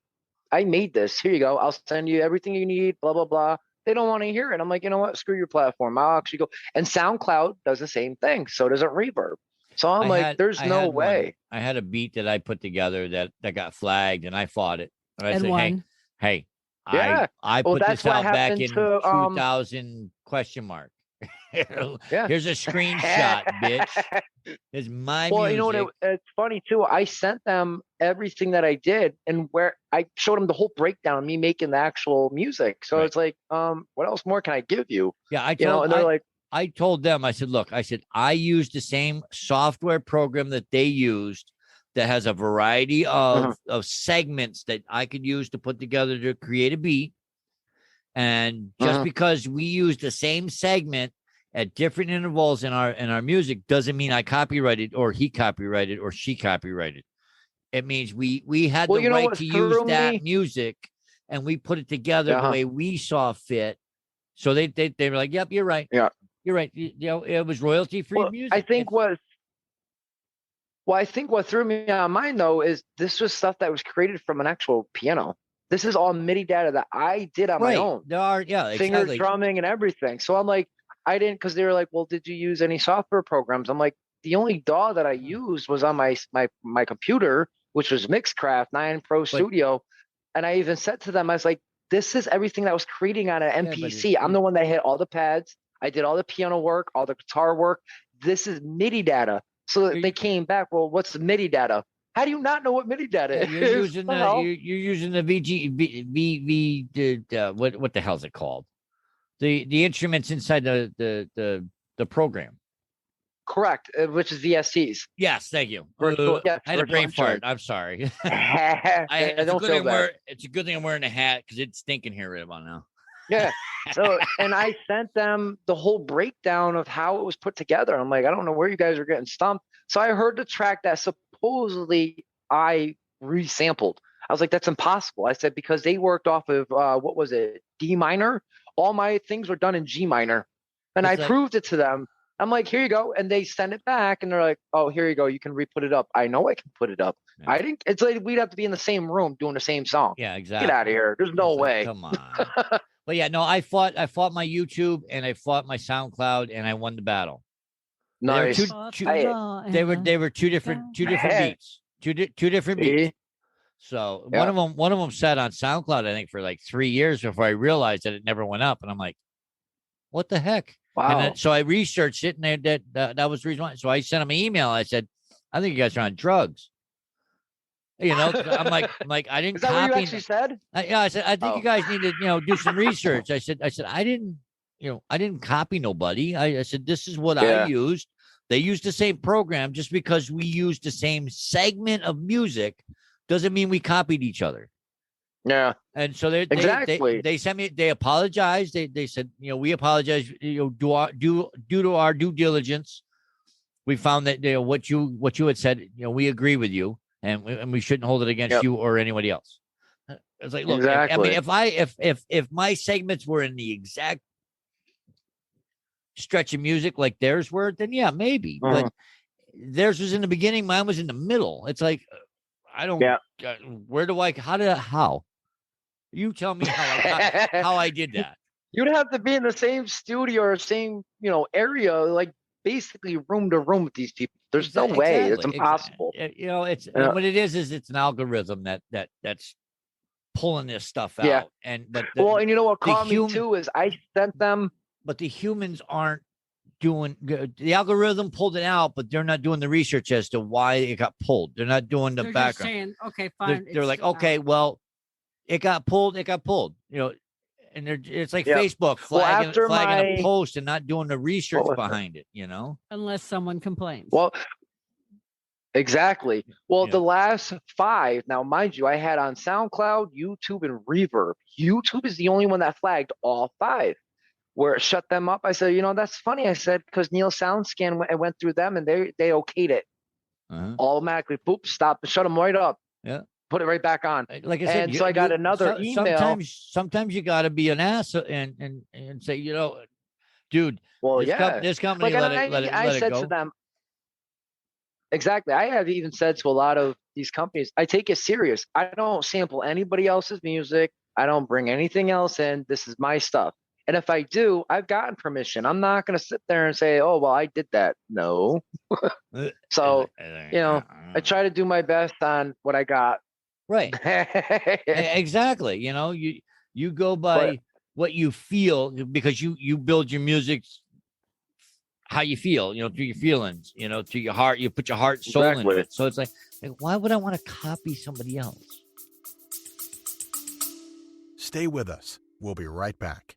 I made this. Here you go. I'll send you everything you need. Blah blah blah. They don't want to hear it. I'm like, you know what? Screw your platform. I'll actually go. And SoundCloud does the same thing. So does it Reverb. So I'm like, there's no way. I had a beat that I put together that got flagged, and I fought it. And I And said, won. hey, Yeah. I Well, put that's this what out back happened in to, 2000 ? Yeah. Here's a screenshot, bitch. It's my Well, music. you know what? It's funny too. I sent them everything that I did, and where I showed them the whole breakdown of me making the actual music. So Right. it's like, what else more can I give you? Yeah, You know, and they're like, I told them, I said, look, I used the same software program that they used that has a variety of segments that I could use to put together to create a beat. And just because we use the same segment at different intervals in our music doesn't mean I copyrighted or he copyrighted or she copyrighted. It means we had the right to use that music, and we put it together the way we saw fit. So they were like, "Yep, you're right. Yeah, you're right. You know, it was royalty free music." I think what threw me on mine though is this was stuff that was created from an actual piano. This is all MIDI data that I did on my own. There are, finger exactly. drumming and everything. So I'm like, I didn't, because they were like, well, did you use any software programs? I'm like, the only DAW that I used was on my computer, which was Mixcraft 9 Pro Studio. And I even said to them, I was like, this is everything that was creating on an MPC. I'm the one that hit all the pads. I did all the piano work, all the guitar work. This is MIDI data. So they came back, well, what's the MIDI data? How do you not know what MIDI data is? You're using the what the hell is it called? The instruments inside the program. Correct, which is VSTs. Yes, thank you. Yeah, I had a brain fart. I'm sorry. It's a good thing I'm wearing a hat because it's stinking here right about now. Yeah. So, and I sent them the whole breakdown of how it was put together. I'm like, I don't know where you guys are getting stumped. So I heard the track that supposedly I resampled. I was like, that's impossible. I said, because they worked off of, what was it? D minor. All my things were done in G minor. And I proved it to them. I'm like, here you go. And they send it back and they're like, oh, here you go. You can re-put it up. I know I can put it up. Yeah. I didn't. It's like we'd have to be in the same room doing the same song. Yeah, exactly. Get out of here. There's no way. Come on. But yeah, no, I fought my YouTube and I fought my SoundCloud and I won the battle. Nice. They were two different beats. Two different beats. So one of them sat on SoundCloud, I think, for like 3 years before I realized that it never went up. And I'm like, what the heck? Wow. And then, so I researched it, and that was the reason why. So I sent them an email. I said, I think you guys are on drugs. You know, I'm like, I didn't. Is that what you actually said? I said, I think you guys need to, do some research. I said, I didn't copy nobody. I said, this is what I used. They used the same program. Just because we used the same segment of music doesn't mean we copied each other. Yeah. And so they sent me, they apologized. They said, we apologize, due to our due diligence. We found that, what you had said, we agree with you and we shouldn't hold it against you or anybody else. It's like, look, exactly. if my segments were in the exact stretch of music like theirs were, then yeah, maybe. But theirs was in the beginning, mine was in the middle. It's like, I don't, how? You tell me how I did that. You'd have to be in the same studio or same, area, like basically room to room with these people. There's no way. It's impossible. It's what it is it's an algorithm that's pulling this stuff Yeah. out. And but and you know what caught me human- too is I sent them. but the humans aren't doing the algorithm pulled it out, but they're not doing the research as to why it got pulled. They're not doing the They're just background. saying, okay, fine. They're like, okay, well, it got pulled. And it's like Yep. Facebook Well, flagging, after flagging a post and not doing the research was it? behind it. unless someone complains. Well, exactly. Well, Yeah. the last 5, now mind you, I had on SoundCloud, YouTube, and Reverb. YouTube is the only one that flagged all 5. Where it shut them up, I said, that's funny. I said, because Neil SoundScan went through them and they okayed it. Automatically, boop, stop, shut them right up. Yeah. Put it right back on. Like I said, And so I got another email. Sometimes you got to be an ass and say, dude, Well, this company let I it said go. to them, exactly. I have even said to a lot of these companies, I take it serious. I don't sample anybody else's music. I don't bring anything else in. This is my stuff. And if I do, I've gotten permission. I'm not going to sit there and say, oh, well, I did that. No. So, I try to do my best on what I got. Right. Exactly. You go by what you feel because you build your music how you feel, through your feelings, to your heart. You put your heart, soul into it. So it's like, why would I want to copy somebody else? Stay with us. We'll be right back.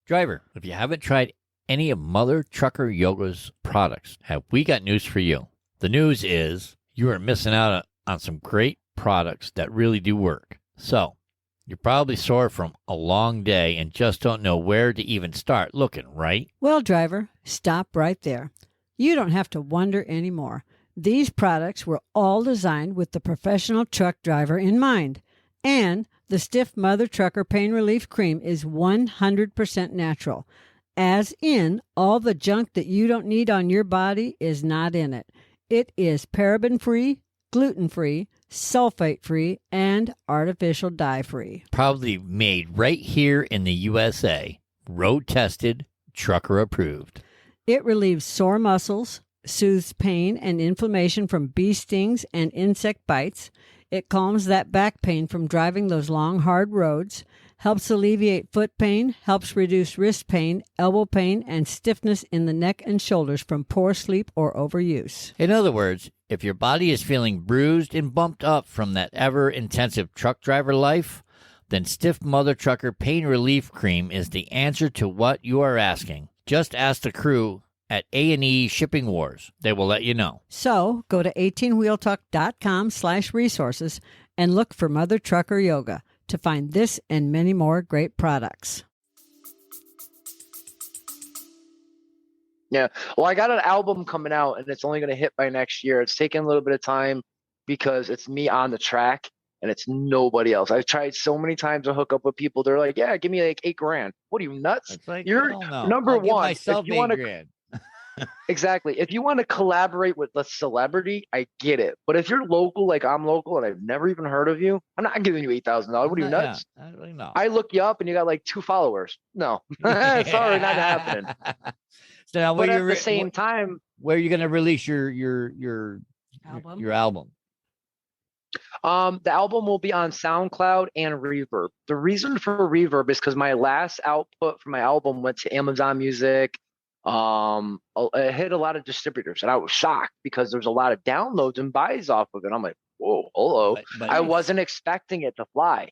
Driver, if you haven't tried any of Mother Trucker Yoga's products, have we got news for you? The news is you are missing out on some great products that really do work. So, you're probably sore from a long day and just don't know where to even start looking, right? Well, driver, stop right there. You don't have to wonder anymore. These products were all designed with the professional truck driver in mind. And the Stiff Mother Trucker Pain Relief Cream is 100% natural. As in, all the junk that you don't need on your body is not in it. It is paraben-free, gluten-free, sulfate-free, and artificial dye-free. Probably made right here in the USA. Road-tested, trucker-approved. It relieves sore muscles, soothes pain and inflammation from bee stings and insect bites. It calms that back pain from driving those long, hard roads, helps alleviate foot pain, helps reduce wrist pain, elbow pain, and stiffness in the neck and shoulders from poor sleep or overuse. In other words, if your body is feeling bruised and bumped up from that ever-intensive truck driver life, then Stiff Mother Trucker Pain Relief Cream is the answer to what you are asking. Just ask the crew at A&E Shipping Wars. They will let you know. So go to 18wheeltalk.com/resources and look for Mother Trucker Yoga to find this and many more great products. Yeah. Well, I got an album coming out and it's only going to hit by next year. It's taking a little bit of time because it's me on the track and it's nobody else. I've tried so many times to hook up with people. They're like, yeah, give me like $8,000. What are you, nuts? It's like, You're no. number I'll give one. myself If you want $8,000. Exactly. If you want to collaborate with a celebrity, I get it. But if you're local, like I'm local, and I've never even heard of you, I'm not giving you $8,000. What are you, nuts? Yeah, no. I look you up and you got like 2 followers. No, sorry, not happening. So now, But at the same time, where are you going to release your Album? your album? the album will be on SoundCloud and Reverb. The reason for Reverb is because my last output for my album went to Amazon Music. It hit a lot of distributors, and I was shocked because there's a lot of downloads and buys off of it. I'm like, whoa, hello. But I wasn't expecting it to fly.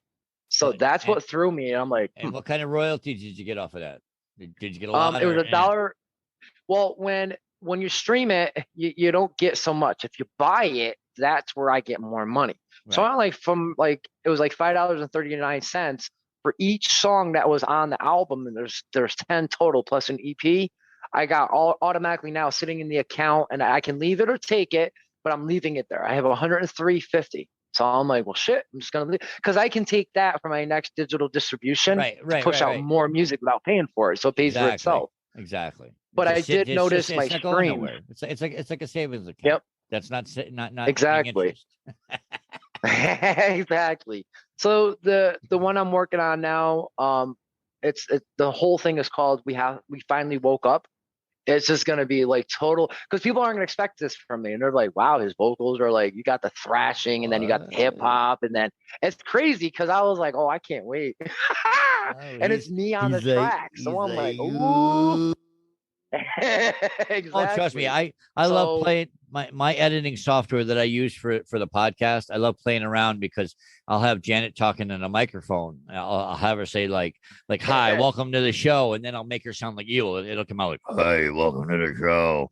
So that's what threw me. And I'm like, And what kind of royalties did you get off of that? Did you get a lot? it was $1. Well, when you stream it, you don't get so much. If you buy it, that's where I get more money. Right. So I'm like, it was like $5.39 for each song that was on the album, and there's 10 total plus an EP. I got all automatically now sitting in the account, and I can leave it or take it, but I'm leaving it there. I have $103.50. So I'm like, well, shit, I'm just gonna leave, because I can take that for my next digital distribution to push out more music without paying for it. So it pays for itself. Exactly. But I did notice my stream. It's like a savings account. Yep. That's not Exactly. Exactly. So the one I'm working on now, It's the whole thing is called We Finally Woke Up. It's just gonna be like total, because people aren't gonna expect this from me, and they're like, "Wow, his vocals are like, you got the thrashing, and then you got the hip hop, and then it's crazy." Because I was like, "Oh, I can't wait," and it's me on the track, so I'm like, "Ooh." Exactly. Oh, trust me, I love playing my editing software that I use for the podcast. I love playing around because I'll have Janet talking in a microphone. I'll have her say like "Hi, welcome to the show," and then I'll make her sound like you. It'll come out like "Hi, welcome to the show."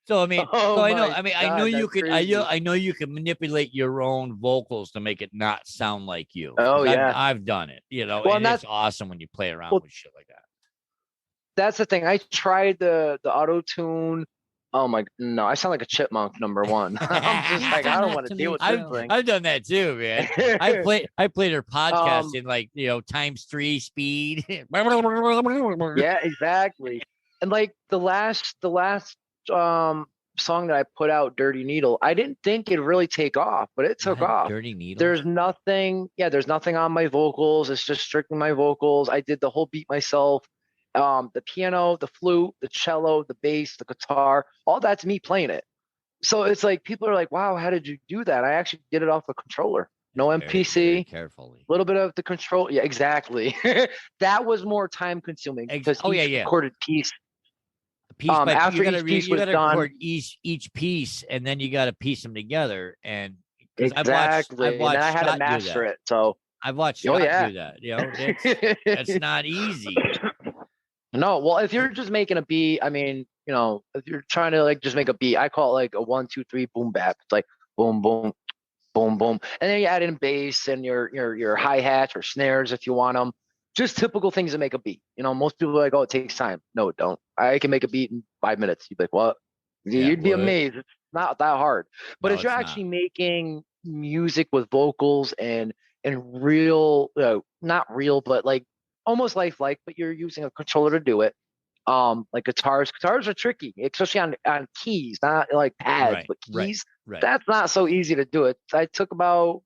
So I mean, I know you could. I know you can manipulate your own vocals to make it not sound like you. Oh yeah, I've done it. well, and it's awesome when you play around with shit like that. That's the thing. I tried the auto tune. Oh my, no, I sound like a chipmunk, number one. I'm just like, I don't want to deal with this thing. I've done that too, man. I played her podcast in like, ×3 speed. Yeah, exactly. And like the last song that I put out, Dirty Needle, I didn't think it'd really take off, but it took off. Dirty Needle. There's nothing on my vocals. It's just strictly my vocals. I did the whole beat myself. The piano, the flute, the cello, the bass, the guitar, all that's me playing it. So it's like people are like, "Wow, how did you do that?" I actually did it off a controller. No MPC. Very carefully. A little bit of the control. Yeah, exactly. That was more time consuming because recorded piece. After each piece was done, record each piece, and then you got to piece them together. And exactly, I've watched and I had to master it. So I've watched Scott do that. It's not easy. No, well, if you're just making a beat, I mean, if you're trying to like just make a beat, I call it like a 1, 2, 3 boom bap. It's like boom, boom, boom, boom, and then you add in bass and your hi hats or snares if you want them. Just typical things to make a beat. Most people are like, "Oh, it takes time." No, it don't. I can make a beat in 5 minutes. You'd be like, "What?" You'd be amazed. It's not that hard. But if you're actually making music with vocals and real, not real, but like almost lifelike, but you're using a controller to do it. Like guitars are tricky, especially on keys, not like pads, but keys. Right. That's not so easy to do it. I took about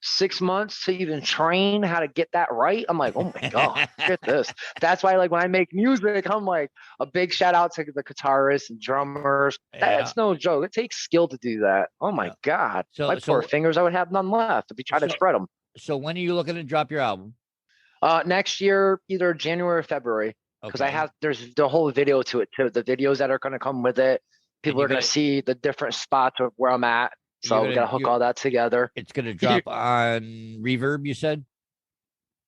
6 months to even train how to get that right. I'm like, oh my God, get this. That's why, like, when I make music, I'm like, a big shout out to the guitarists and drummers. That's no joke. It takes skill to do that. Oh my God. My poor fingers, I would have none left if you try to shred them. So when are you looking to drop your album? Next year, either January or February, because there's the whole video to it too. The videos that are going to come with it. People are going to see the different spots of where I'm at. So we got to hook all that together. It's going to drop on Reverb, you said?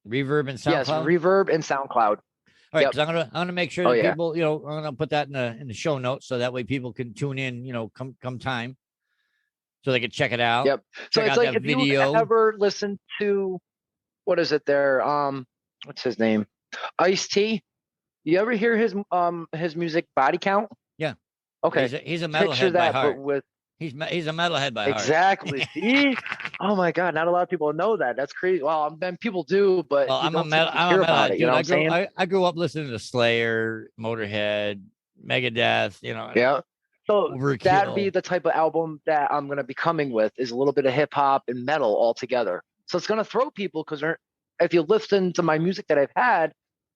Reverb and SoundCloud? Yes, Reverb and SoundCloud. All right, because I'm gonna make sure that people, I'm gonna put that in the show notes so that way people can tune in, come time, so they can check it out. Yep. So it's like if you ever listen to, what is it there? What's his name? Ice-T. You ever hear his music Body Count? Yeah. Okay. He's a metalhead by heart. But with he's a metalhead by heart. Exactly. See? Oh my God! Not a lot of people know that. That's crazy. Well, then people do, but I'm a metalhead. Dude, I grew up listening to Slayer, Motorhead, Megadeth. Yeah. So that'd be the type of album that I'm gonna be coming with, is a little bit of hip hop and metal all together. So it's gonna throw people, because if you listen to my music that I've had,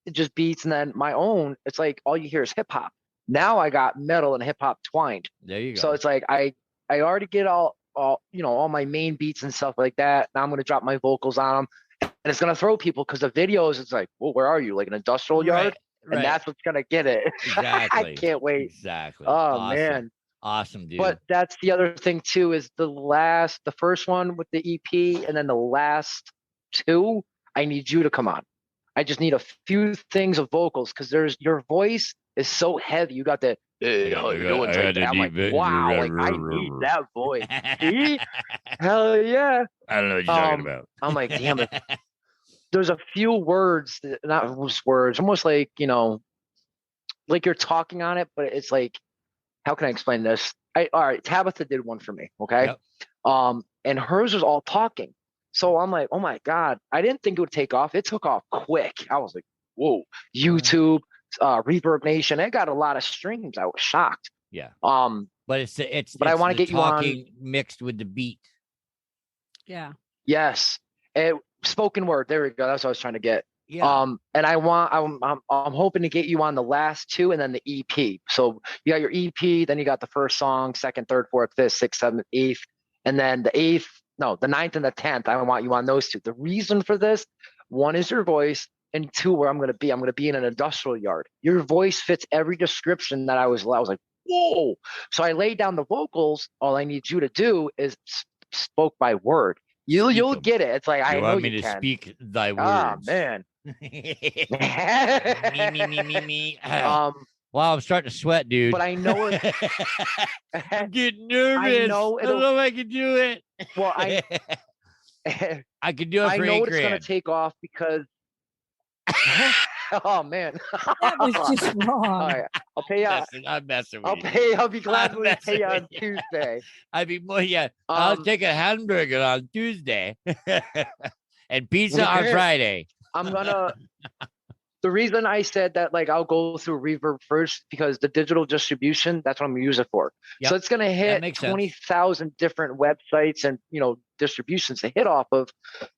it just beats, and then my own, it's like all you hear is hip hop. Now I got metal and hip hop twined. There you go. So it's like I already get all my main beats and stuff like that. Now I'm gonna drop my vocals on them, and it's gonna throw people, because the videos, it's like, well, where are you? Like an industrial yard? Right. And that's what's gonna get it. Exactly. I can't wait. Exactly. Oh awesome. Man. Awesome, dude. But that's the other thing too, is the first one with the EP, and then the last two, I need you to come on. I just need a few things of vocals, because your voice is so heavy. You got the how you doing? I'm like, wow, like I need that voice. See? Hell yeah. I don't know what you're talking about. I'm like, damn it. There's a few words, not just words, almost like, like you're talking on it, but it's like, how can I explain this? All right, Tabitha did one for me, okay? Yep. And hers was all talking. So I'm like, oh my God, I didn't think it would take off. It took off quick. I was like, whoa, YouTube, Reverb Nation, it got a lot of streams. I was shocked. Yeah. But but I want to get you on mixed with the beat. Yeah. Yes. spoken word. There we go. That's what I was trying to get. Yeah. And I'm hoping to get you on the last two and then the EP. So you got your EP, then you got the first song, second, third, fourth, fifth, sixth, seventh, eighth, and then the ninth and the 10th. I want you on those two. The reason for this, one is your voice, and two, where I'm going to be in an industrial yard. Your voice fits every description that I was like, whoa. So I laid down the vocals. All I need you to do is spoke by word. You'll get it. It's like, I know want me you to can. speak thy words. Ah, man. me. Wow, I'm starting to sweat, dude. But I know it. I'm getting nervous. I don't know if I can do it. Well, I can do it for I know $8 it's going to grand. take off because. Oh man, That was just wrong. All right, I'll pay you. I'm messing with you. I'll be glad to pay you on with Tuesday. I'd be more. Yeah, I'll take a hamburger on Tuesday and pizza on Friday. I'm gonna. The reason I said that, like, I'll go through Reverb first because the digital distribution, that's what I'm gonna use it for. Yep. So it's gonna hit 20,000 different websites and distributions to hit off of,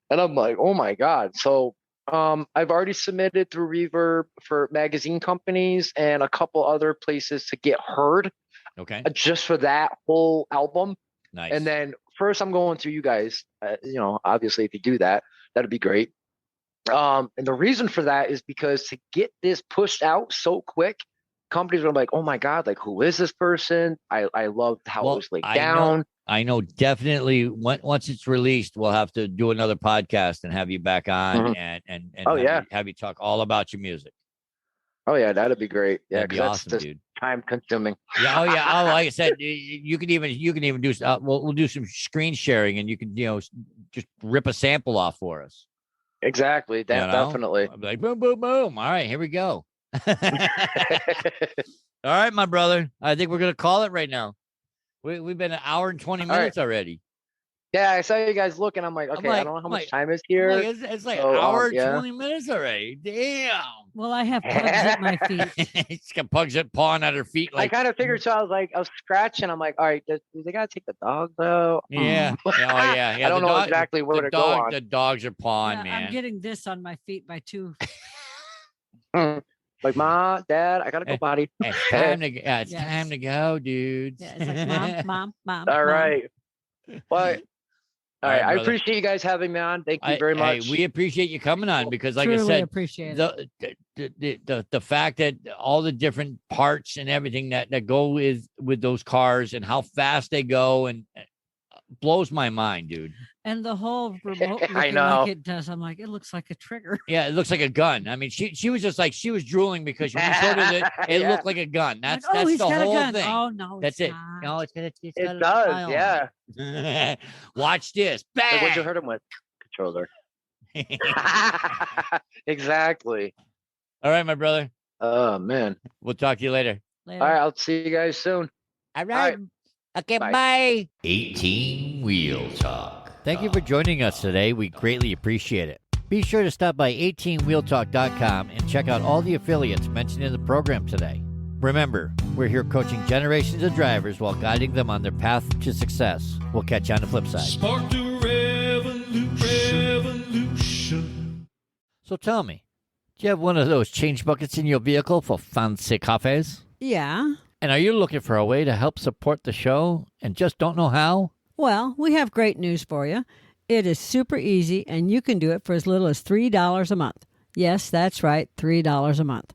and I'm like, oh my god. So I've already submitted through Reverb for magazine companies and a couple other places to get heard. Okay. Just for that whole album. Nice. And then first I'm going through you guys. Obviously, if you do that, that'd be great. And the reason for that is because to get this pushed out so quick, companies are like, oh my God, like, who is this person? I love how it was laid down. I know definitely once it's released, we'll have to do another podcast and have you back on and have you talk all about your music. Oh yeah, that'd be great. Yeah, that'd be awesome, dude. Time consuming. Yeah. Oh yeah. Oh, like I said, you can even do. We'll do some screen sharing, and you can just rip a sample off for us. Exactly. Definitely. I'm like boom, boom, boom. All right, here we go. All right, my brother. I think we're gonna call it right now. We've been an hour and 20 minutes already. Yeah, I saw you guys looking. I'm like, okay, I don't know how much time is here. It's like an hour and 20 minutes already. Damn. Well, I have pugs at my feet. It's got pugs pawing at her feet. Like, I kind of figured, so I was scratching. I'm like, all right, do they got to take the dogs out? Yeah. Oh, yeah. I don't know exactly where to go on. The dogs are pawing, man. I'm getting this on my feet by two. Like, Mom, Dad, I gotta go potty. It's time to time to go, dude. Yeah, it's like mom. All right. But all right, I appreciate you guys having me on. Thank you very much. We appreciate you coming on because, like Truly I said, appreciate the fact that all the different parts and everything that go with those cars and how fast they go and blows my mind, dude. And the whole remote I know. like it does. I'm like, it looks like a trigger. Yeah, it looks like a gun. I mean, she was just like, she was drooling because when we showed her it looked like a gun. That's he's the got whole a gun. thing. Oh no, that's it. not. No, it does. Yeah. Watch this. Bang. Like, what'd you hurt him with? Controller. Exactly. All right, my brother. Oh man. We'll talk to you later. All right, I'll see you guys soon. All right. Okay, bye. 18 Wheel Talk. Thank you for joining us today. We greatly appreciate it. Be sure to stop by 18wheeltalk.com and check out all the affiliates mentioned in the program today. Remember, we're here coaching generations of drivers while guiding them on their path to success. We'll catch you on the flip side. Spark the revolution. So tell me, do you have one of those change buckets in your vehicle for fancy coffees? Yeah. And are you looking for a way to help support the show and just don't know how? Well, we have great news for you. It is super easy, and you can do it for as little as $3 a month. Yes, that's right, $3 a month.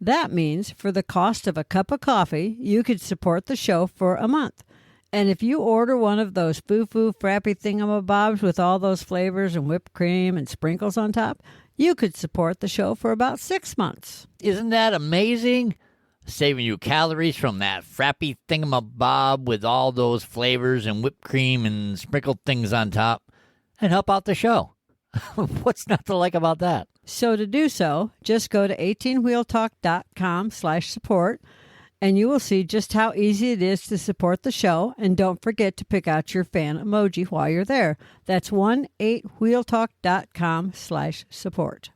That means for the cost of a cup of coffee, you could support the show for a month. And if you order one of those foo-foo frappy thingamabobs with all those flavors and whipped cream and sprinkles on top, you could support the show for about 6 months. Isn't that amazing? Saving you calories from that frappy thingamabob with all those flavors and whipped cream and sprinkled things on top, and help out the show. What's not to like about that? So to do so, just go to 18wheeltalk.com/support, and you will see just how easy it is to support the show. And don't forget to pick out your fan emoji while you're there. That's 18wheeltalk.com/support.